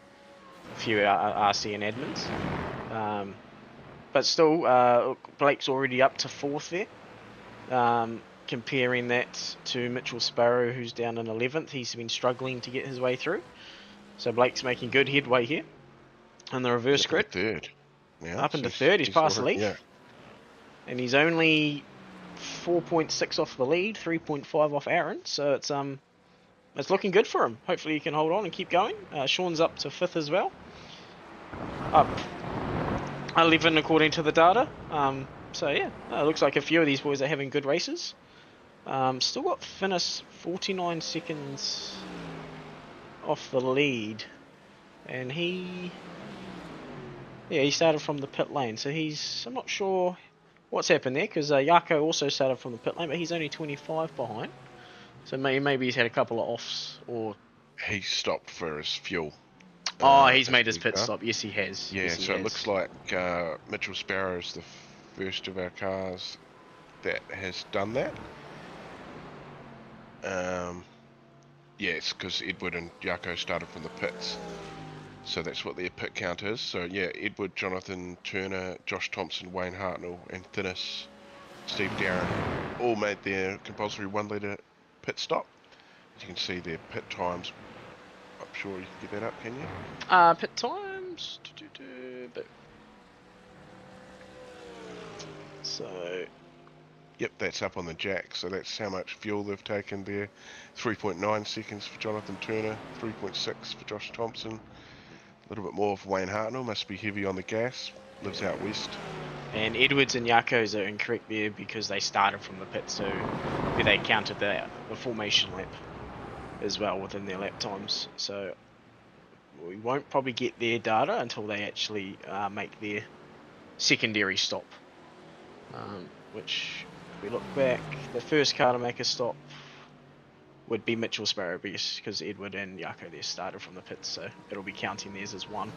few RC and admins. But still, Blake's already up to 4th there. Comparing that to Mitchell Sparrow, who's down in 11th, he's been struggling to get his way through. So Blake's making good headway here. And the reverse grid. Third. Yeah, Up into third, he's past Leaf. Yeah. And he's only 4.6 off the lead, 3.5 off Aaron. So it's looking good for him. Hopefully he can hold on and keep going. Sean's up to 5th as well. Up 11 according to the data. So yeah, it looks like a few of these boys are having good races. Still got Finnis 49 seconds off the lead. And he started from the pit lane. So I'm not sure what's happened there, because Yako also started from the pit lane, but he's only 25 behind. So maybe he's had a couple of offs, or he stopped for his fuel. He's made his pit stop. Yes, he has. Yeah, yes, he so has. it looks like Mitchell Sparrow is the first of our cars that has done that. Yes, because Edward and Yako started from the pits. So that's what their pit count is. So yeah, Edward, Jonathan Turner, Josh Thompson, Wayne Hartnell, and Thinnis, Steve Darren, all made their compulsory 1 litre pit stop. As you can see their pit times. I'm sure you can get that up, can you? Pit times. So. Yep, that's up on the jack. So that's how much fuel they've taken there. 3.9 seconds for Jonathan Turner, 3.6 for Josh Thompson. A little bit more for Wayne Hartnell, must be heavy on the gas, lives out west. And Edwards and Yako's are incorrect there because they started from the pit, so they counted the formation lap as well within their lap times. So we won't probably get their data until they actually make their secondary stop. Which, if we look back, the first car to make a stop would be Mitchell Sparrow, because Edward and Yako there started from the pits, so it'll be counting theirs as 1.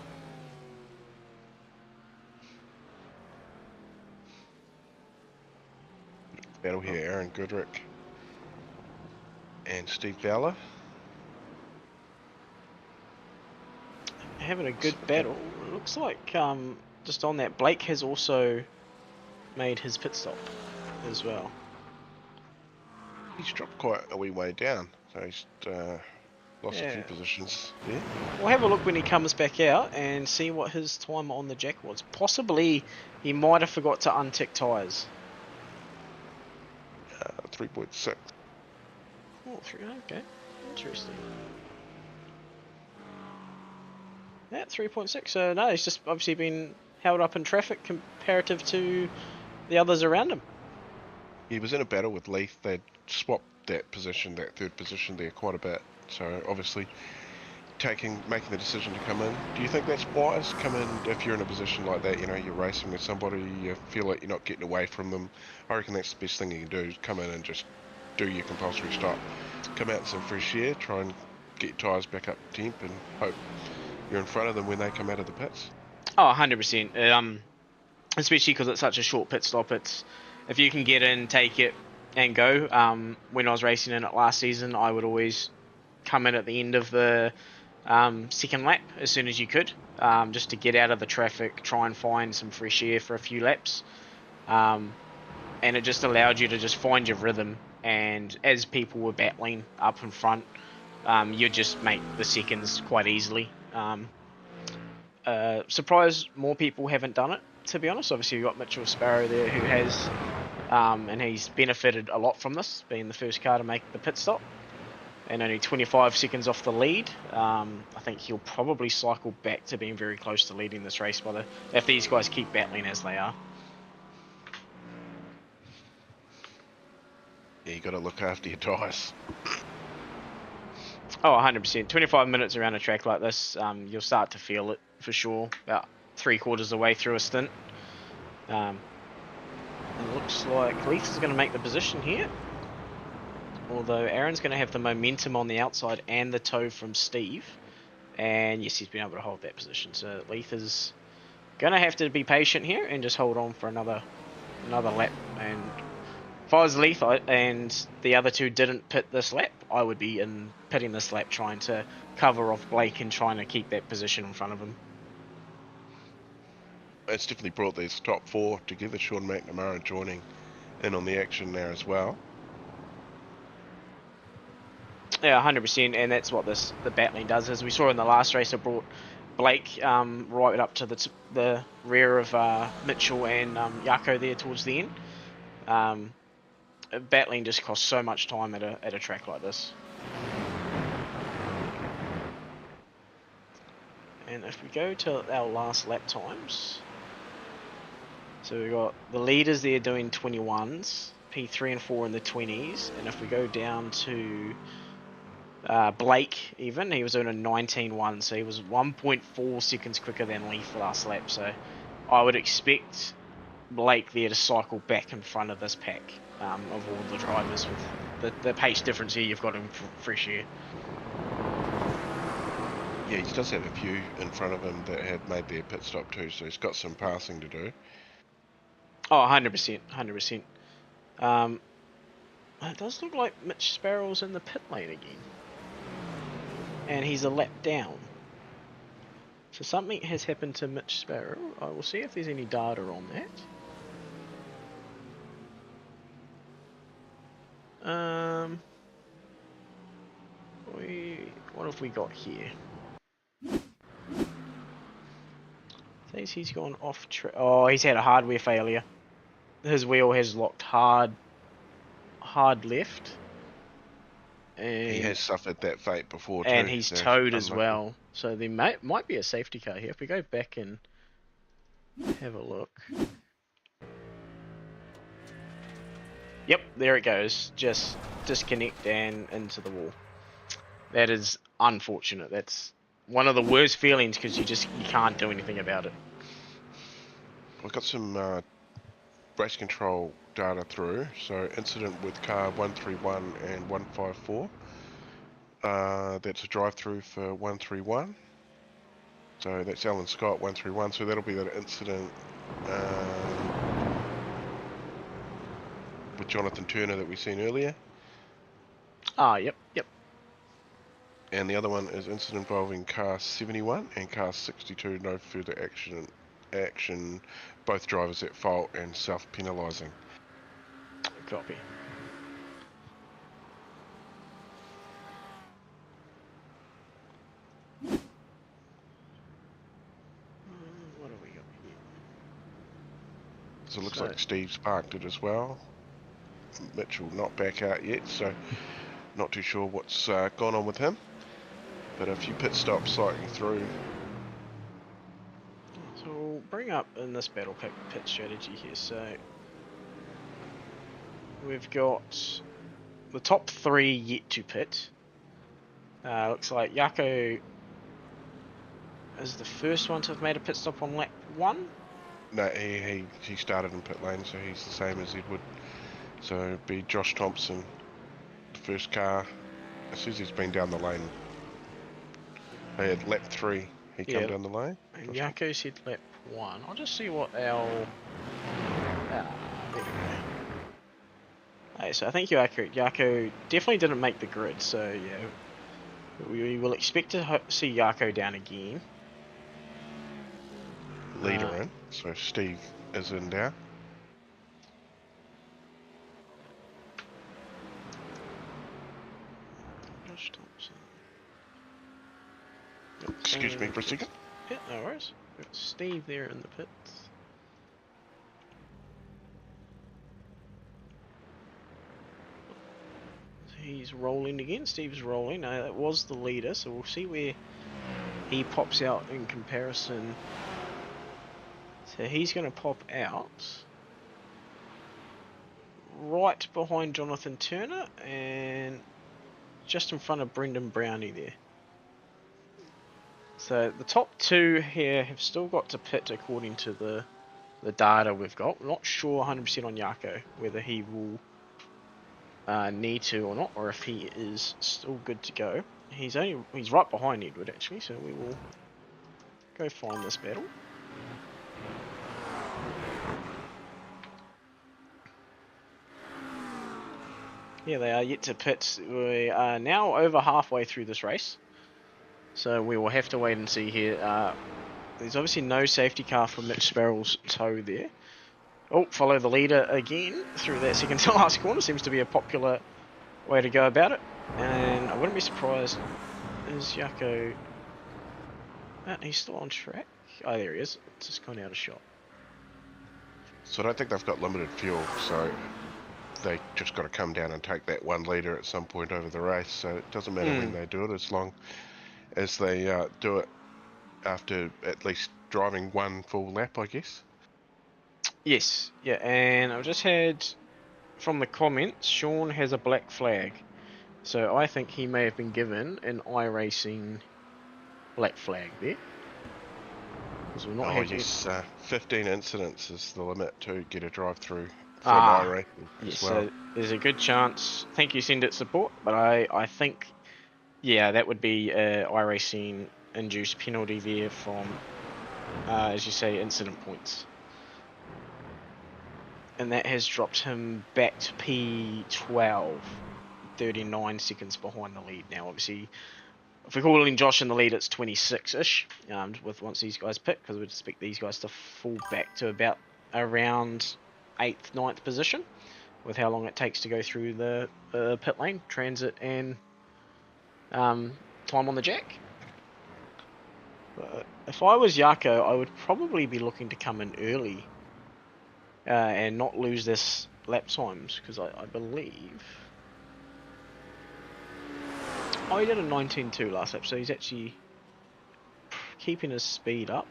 Battle here, Aaron Goodrick and Steve Fowler. Having a good battle. It looks like, just on that, Blake has also made his pit stop as well. He's dropped quite a wee way down, so he's lost a few positions there. We'll have a look when he comes back out and see what his time on the jack was. Possibly he might have forgot to untick tyres. 3.6. Oh, okay. Interesting. Yeah, 3.6. So no, he's just obviously been held up in traffic comparative to the others around him. He was in a battle with Leith. They'd swapped that position, that third position there quite a bit. So obviously making the decision to come in. Do you think that's wise? Come in if you're in a position like that, you're racing with somebody, you feel like you're not getting away from them. I reckon that's the best thing you can do, is come in and just do your compulsory stop. Come out in some fresh air, try and get your tyres back up to temp and hope you're in front of them when they come out of the pits. Oh, 100%. Especially because it's such a short pit stop. If you can get in, take it, and go. When I was racing in it last season, I would always come in at the end of the second lap as soon as you could, just to get out of the traffic, try and find some fresh air for a few laps. And it just allowed you to just find your rhythm. And as people were battling up in front, you'd just make the seconds quite easily. Surprised more people haven't done it, to be honest. Obviously, you've got Mitchell Sparrow there who has, and he's benefited a lot from this, being the first car to make the pit stop. And only 25 seconds off the lead. I think he'll probably cycle back to being very close to leading this race if these guys keep battling as they are. Yeah, you got to look after your tyres. Oh, 100%. 25 minutes around a track like this, you'll start to feel it for sure. About 3/4 of the way through a stint. It looks like Leith is going to make the position here. Although Aaron's going to have the momentum on the outside and the tow from Steve. And yes, he's been able to hold that position. So Leith is going to have to be patient here and just hold on for another lap. And if I was Leith and the other two didn't pit this lap, I would be pitting this lap trying to cover off Blake and trying to keep that position in front of him. It's definitely brought these top four together. Sean McNamara joining in on the action there as well. Yeah, 100%, and that's what the battling does. As we saw in the last race, it brought Blake right up to the rear of Mitchell and Yako there towards the end. Battling just costs so much time at a track like this. And if we go to our last lap times, so we've got the leaders there doing 21s, P3 and 4 in the 20s, and if we go down to Blake, even, he was doing a 19.1, so he was 1.4 seconds quicker than Leith last lap, so I would expect Blake there to cycle back in front of this pack of all the drivers with the pace difference here you've got in fresh air. Yeah, he does have a few in front of him that had made their pit stop too, so he's got some passing to do. Oh, 100%, 100%. It does look like Mitch Sparrow's in the pit lane again. And he's a lap down. So something has happened to Mitch Sparrow. I will see if there's any data on that. What have we got here? Says he's gone off track. Oh, he's had a hardware failure. His wheel has locked hard left. And He has suffered that fate before too. And he's so towed as unlucky. well. So there might be a safety car here. If we go back and have a look. Yep, there it goes. Just disconnect and into the wall. That is unfortunate. That's one of the worst feelings because you can't do anything about it. We've got some race control data through. So incident with car 131 and 154. That's a drive-through for 131. So that's Alan Scott 131. So that'll be that incident with Jonathan Turner that we seen earlier. Yep. And the other one is incident involving car 71 and car 62. No further action. Both drivers at fault and self-penalising. Copy. What have we got here? So it looks like Steve's parked it as well. Mitchell not back out yet, so not too sure what's gone on with him. But a few pit stops cycling through. So we'll bring up in this battle pit strategy here. So we've got the top 3 yet to pit. Looks like Yako is the first one to have made a pit stop on lap 1. No, he started in pit lane, so he's the same as Edward. So it'd be Josh Thompson, the first car. As soon as he's been down the lane. He had lap 3. He come down the lane. And Yako said lap 1. I'll just see what our... there we go. Okay, so I think you're accurate. Yako definitely didn't make the grid, so yeah. We will expect to see Yako down again. Leader in, so Steve is in now. Josh Thompson. Excuse me for a second. Yeah, no worries. Got Steve there in the pits. He's rolling again. Steve's rolling. That was the leader, so we'll see where he pops out in comparison. So he's going to pop out right behind Jonathan Turner and just in front of Brendan Brownie there. So the top two here have still got to pit according to the data we've got. Not sure 100% on Yako whether he will need to or not, or if he is still good to go. He's right behind Edward actually, so we will go find this battle. Yeah, they are yet to pit. We are now over halfway through this race, so we will have to wait and see here. There's obviously no safety car for Mitch Sparrow's toe there. Oh, follow the leader again through that second to last corner. Seems to be a popular way to go about it. And I wouldn't be surprised. Is Yako... he's still on track. Oh, there he is. It's just gone out of shot. So I don't think they've got limited fuel, so they just got to come down and take that 1 litre at some point over the race. So it doesn't matter when they do it, as long as they do it after at least driving 1 full lap, I guess. Yes, yeah, and I've just had from the comments, Sean has a black flag. So I think he may have been given an iRacing black flag there. Because we're not having... yes, 15 incidents is the limit to get a drive-through for Ah, an iRacing yes, as well. so there's a good chance. Thank you, Send It Support, but I think, yeah, that would be iRacing induced penalty there from, as you say, incident points. And that has dropped him back to P12, 39 seconds behind the lead now. Obviously, if we're calling Josh in the lead, it's 26-ish with once these guys pick, because we'd expect these guys to fall back to about around 8th, 9th position, with how long it takes to go through the pit lane, transit, and time on the jack. But if I was Yako, I would probably be looking to come in early and not lose this lap times, because I believe... Oh, he did a 19.2 last lap, so he's actually keeping his speed up.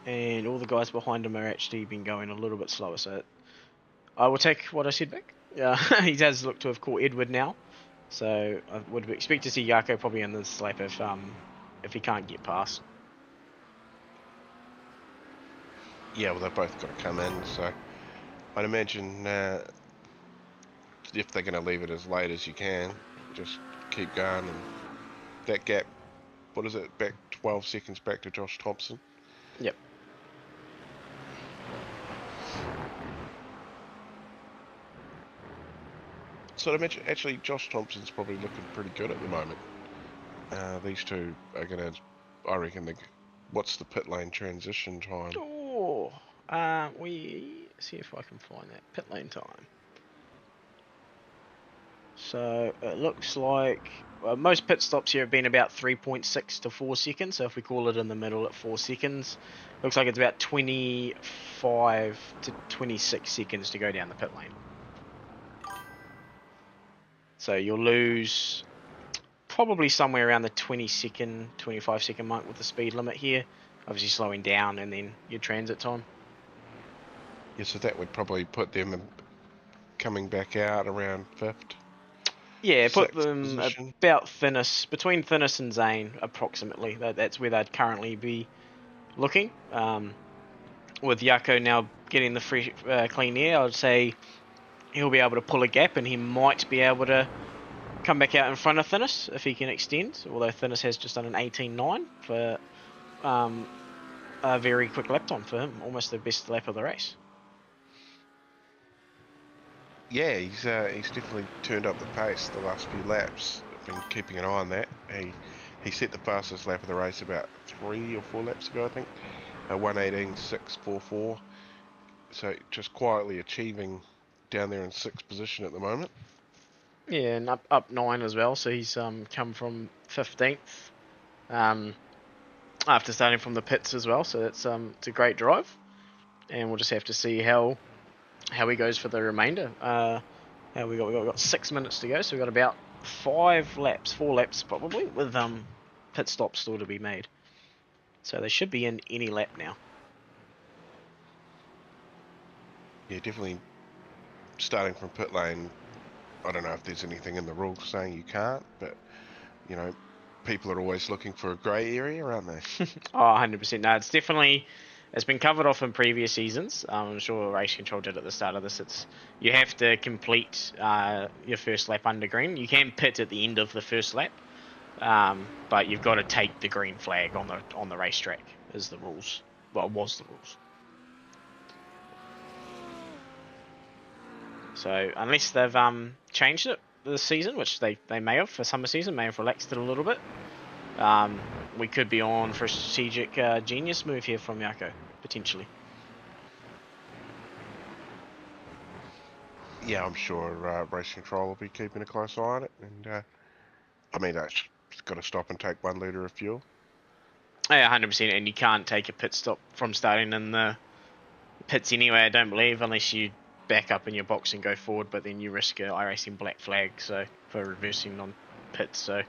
And all the guys behind him are actually been going a little bit slower, so I will take what I said back. He does look to have caught Edward now, so I would expect to see Yako probably in this lap if he can't get past. Yeah, well, they've both got to come in, so I'd imagine if they're going to leave it as late as you can, just keep going. And that gap, what is it, back 12 seconds back to Josh Thompson? Yep. So I imagine, actually, Josh Thompson's probably looking pretty good at the moment. These two are going to, I reckon, what's the pit lane transition time? Oh, we see if I can find that pit lane time. So it looks like most pit stops here have been about 3.6 to 4 seconds. So if we call it in the middle at 4 seconds, looks like it's about 25 to 26 seconds to go down the pit lane. So you'll lose probably somewhere around the 20-second, 25-second mark with the speed limit here. Obviously slowing down and then your transit time. Yeah, so that would probably put them coming back out around 5th. Yeah, put Sixth them position. about Thinness, between Thinness and Zane, approximately. That's where they'd currently be looking. With Yako now getting the fresh, clean air, I'd say he'll be able to pull a gap, and he might be able to come back out in front of Thinness if he can extend. Although Thinness has just done an 18.9 for a very quick lap time for him, almost the best lap of the race. Yeah, he's definitely turned up the pace the last few laps. I've been keeping an eye on that. He set the fastest lap of the race about 3 or 4 laps ago, I think. 1:18.644. So just quietly achieving down there in 6th position at the moment. Yeah, and up 9 as well. So he's come from 15th after starting from the pits as well. So it's a great drive, and we'll just have to see how he goes for the remainder. How we got 6 minutes to go, so we've got about 4 laps probably, with pit stops still to be made. So they should be in any lap now. Yeah, definitely starting from pit lane. I don't know if there's anything in the rules saying you can't, but you know, people are always looking for a grey area, aren't they? Oh, 100%. No, it's been covered off in previous seasons. I'm sure Race Control did at the start of this. You have to complete your first lap under green. You can pit at the end of the first lap, but you've got to take the green flag on the racetrack. Is the rules? Well, was the rules. So unless they've changed it this season, which they may have for summer season, may have relaxed it a little bit, we could be on for a strategic genius move here from Yako, potentially. Yeah, I'm sure Race Control will be keeping a close eye on it, and I mean, that's got to stop and take 1 litre of fuel. Yeah, 100%, and you can't take a pit stop from starting in the pits anyway, I don't believe, unless you back up in your box and go forward, but then you risk a iRacing black flag so for reversing on pits. So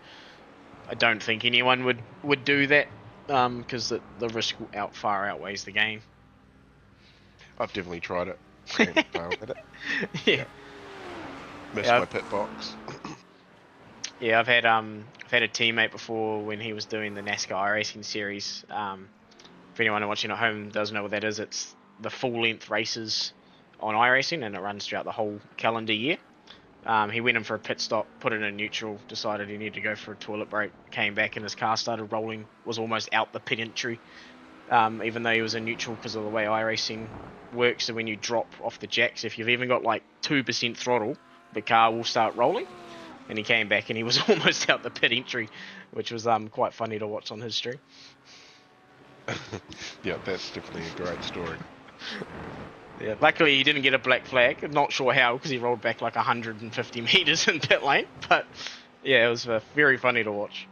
I don't think anyone would do that, because the risk far outweighs the gain. I've definitely tried it and failed at it. Yeah. Missed Yeah, my pit box. Yeah, I've had a teammate before when he was doing the NASCAR iRacing series. If anyone watching at home doesn't know what that is, it's the full length races on iRacing, and it runs throughout the whole calendar year. He went in for a pit stop, put it in neutral, decided he needed to go for a toilet break, came back and his car started rolling, was almost out the pit entry, even though he was in neutral because of the way iRacing works. So when you drop off the jacks, if you've even got like 2% throttle, the car will start rolling. And he came back and he was almost out the pit entry, which was quite funny to watch on his stream. Yeah, that's definitely a great story. Yeah, luckily he didn't get a black flag. I'm not sure how, because he rolled back like 150 meters in pit lane. But yeah, it was very funny to watch.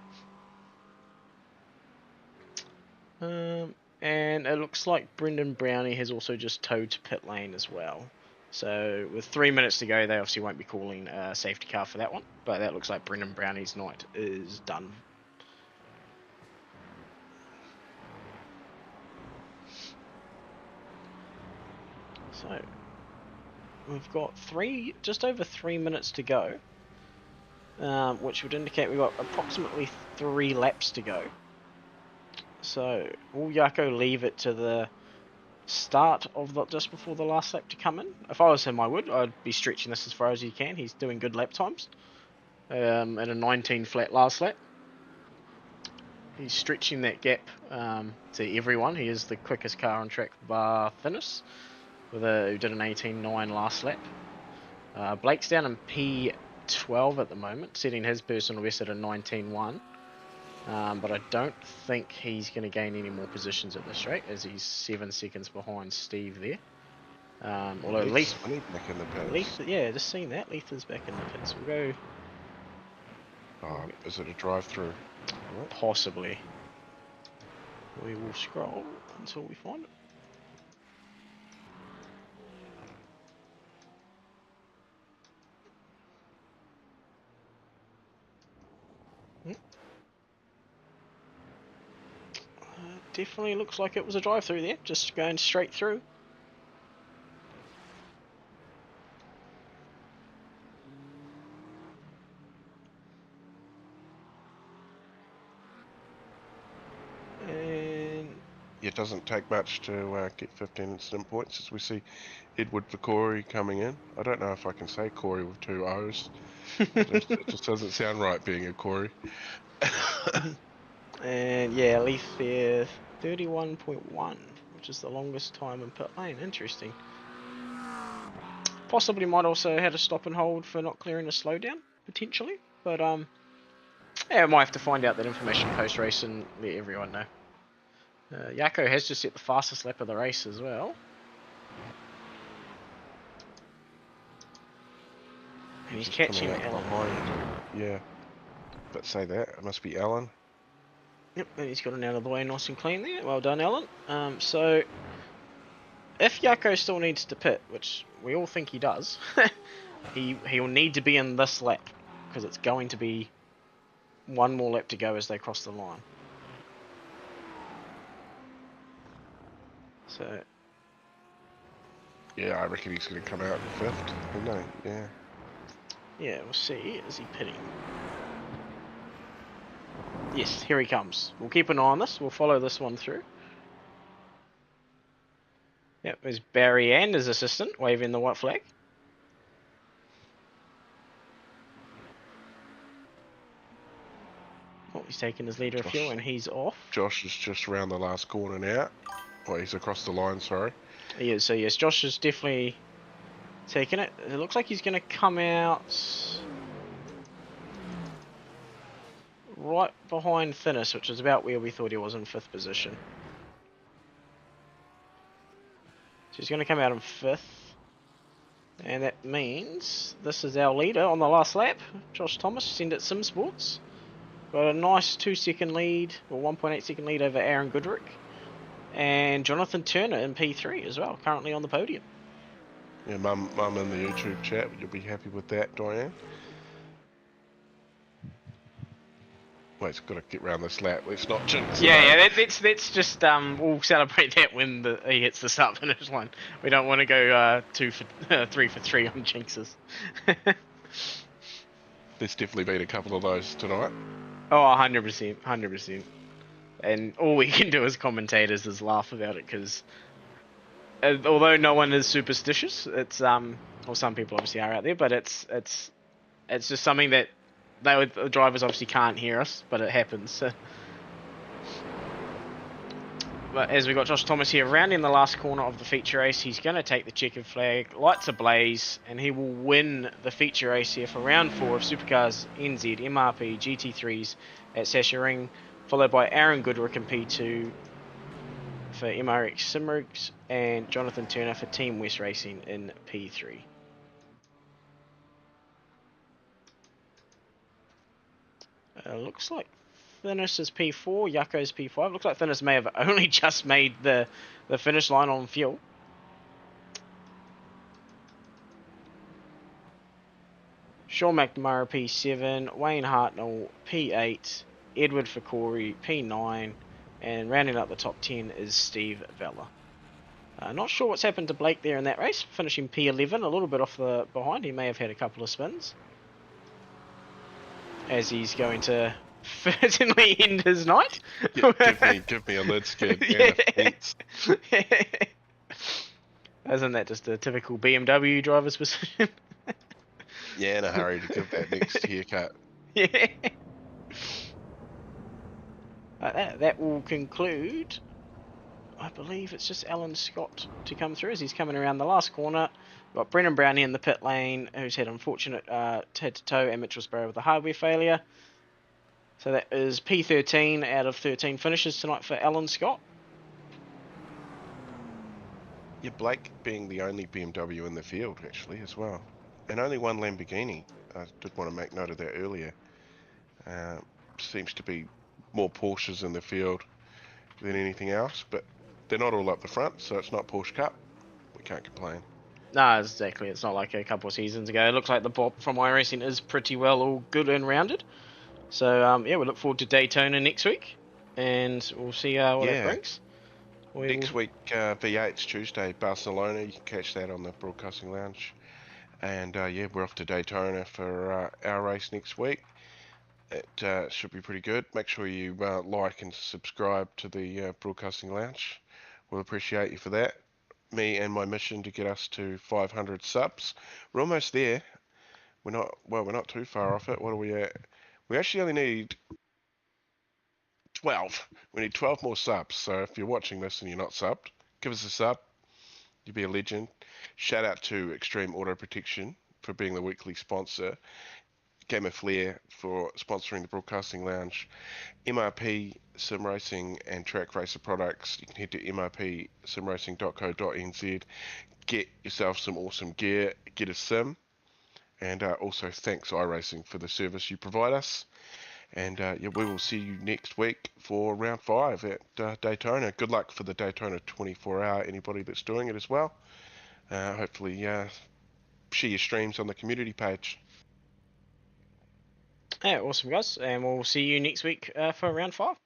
And it looks like Brendan Brownie has also just towed to pit lane as well. So with 3 minutes to go, they obviously won't be calling a safety car for that one. But that looks like Brendan Brownie's night is done. So we've got just over 3 minutes to go, which would indicate we've got approximately 3 laps to go. So will Yako leave it to the start of just before the last lap to come in? If I was him, I'd be stretching this as far as he can. He's doing good lap times. At a 19 flat last lap. He's stretching that gap to everyone. He is the quickest car on track bar Finnis, who did an 18.9 last lap. Blake's down in P12 at the moment, setting his personal best at a 19.1. But I don't think he's going to gain any more positions at this rate, as he's 7 seconds behind Steve there. Although Leith back in the pits. yeah, just seen that. Leith is back in the pits. We'll go. Oh, is it a drive-through? Possibly. We will scroll until we find it. Definitely looks like it was a drive-through there, just going straight through. And It doesn't take much to get 15 incident points, as we see Edward Vicori coming in. I don't know if I can say Corey with 2 O's. It just doesn't sound right being a Corey. and yeah, Leaf there, 31.1, which is the longest time in pit lane. Interesting. Possibly might also had a stop and hold for not clearing a slowdown, potentially. But yeah, I might have to find out that information post-race and let everyone know. Yako has just set the fastest lap of the race as well. And he's just catching coming out Alan. behind. Yeah. But say that, it must be Alan. Yep, and he's got it out of the way nice and clean there. Well done, Alan. So, if Yako still needs to pit, which we all think he does, he'll need to be in this lap, because it's going to be one more lap to go as they cross the line. So, Yeah, I reckon he's going to come out in 5th, isn't he? Yeah. yeah, we'll see. Is he pitting? Yes, here he comes. We'll keep an eye on this. We'll follow this one through. Yep, there's Barry and his assistant waving the white flag. Oh, he's taking his leader of fuel and he's off. Josh is just around the last corner now. Well, he's across the line, sorry. He is, so yes, Josh is definitely taking it. It looks like he's going to come out right behind Thinness, which is about where we thought he was in 5th position. So he's going to come out in 5th. And that means this is our leader on the last lap. Josh Thomas, send it Sim Sports. Got a nice 2-second lead, or 1.8 second lead over Aaron Goodrick. And Jonathan Turner in P3 as well, currently on the podium. Yeah, Mum in the YouTube chat, you'll be happy with that, Diane. Well, it's got to get round this lap. Let's not jinx it. Yeah, that's just we'll celebrate that when he hits the start finish line. We don't want to go 3 for 3 on jinxes. There's definitely been a couple of those tonight. Oh, 100%. And all we can do as commentators is laugh about it, because although no one is superstitious, it's or some people obviously are out there, but it's just something that the drivers obviously can't hear us, but it happens. But as we got Josh Thomas here rounding the last corner of the feature race, he's going to take the checkered flag, lights ablaze, and he will win the feature race here for round 4 of Supercars NZ MRP Gt3's at Sachsenring, followed by Aaron Goodrick in P2 for MRX Simrigs and Jonathan Turner for Team West Racing in P3. Looks like Thinness is P4, Yako's P5. Looks like Thinness may have only just made the finish line on fuel. Sean McNamara P7, Wayne Hartnell P8, Edward Fakori P9, and rounding up the top 10 is Steve Vella. Not sure what's happened to Blake there in that race, finishing P11, a little bit off the behind. He may have had a couple of spins, as he's going to certainly end his night. Give me a lid skid. Yeah. Isn't that just a typical BMW driver's position? Yeah, in a hurry to give that next haircut. Yeah. That will conclude. I believe it's just Alan Scott to come through as he's coming around the last corner. We've got Brendan Brownie in the pit lane, who's had unfortunate head-to-toe and Mitchell Sparrow with a hardware failure. So that is P13 out of 13 finishes tonight for Alan Scott. Yeah, Blake being the only BMW in the field, actually, as well. And only one Lamborghini. I did want to make note of that earlier. Seems to be more Porsches in the field than anything else, but they're not all up the front, so it's not Porsche Cup. We can't complain. No, exactly. It's not like a couple of seasons ago. It looks like the pop from iRacing is pretty well all good and rounded. So, yeah, we look forward to Daytona next week, and we'll see what that brings. Next week, V8's Tuesday, Barcelona. You can catch that on the Broadcasting Lounge. And, yeah, we're off to Daytona for our race next week. It should be pretty good. Make sure you like and subscribe to the Broadcasting Lounge. We'll appreciate you for that. Me and my mission to get us to 500 subs. We're almost there. We're not too far off it. What are we at? We actually only need 12. We need 12 more subs. So if you're watching this and you're not subbed, give us a sub. You'd be a legend. Shout out to Extreme Auto Protection for being the weekly sponsor. Game of Flair for sponsoring the Broadcasting Lounge. MRP Sim Racing and Track Racer products. You can head to mrpsimracing.co.nz. Get yourself some awesome gear. Get a sim. And also thanks iRacing for the service you provide us. And yeah, we will see you next week for round 5 at Daytona. Good luck for the Daytona 24-hour, anybody that's doing it as well. Hopefully share your streams on the community page. Yeah, awesome, guys. And we'll see you next week for round 5.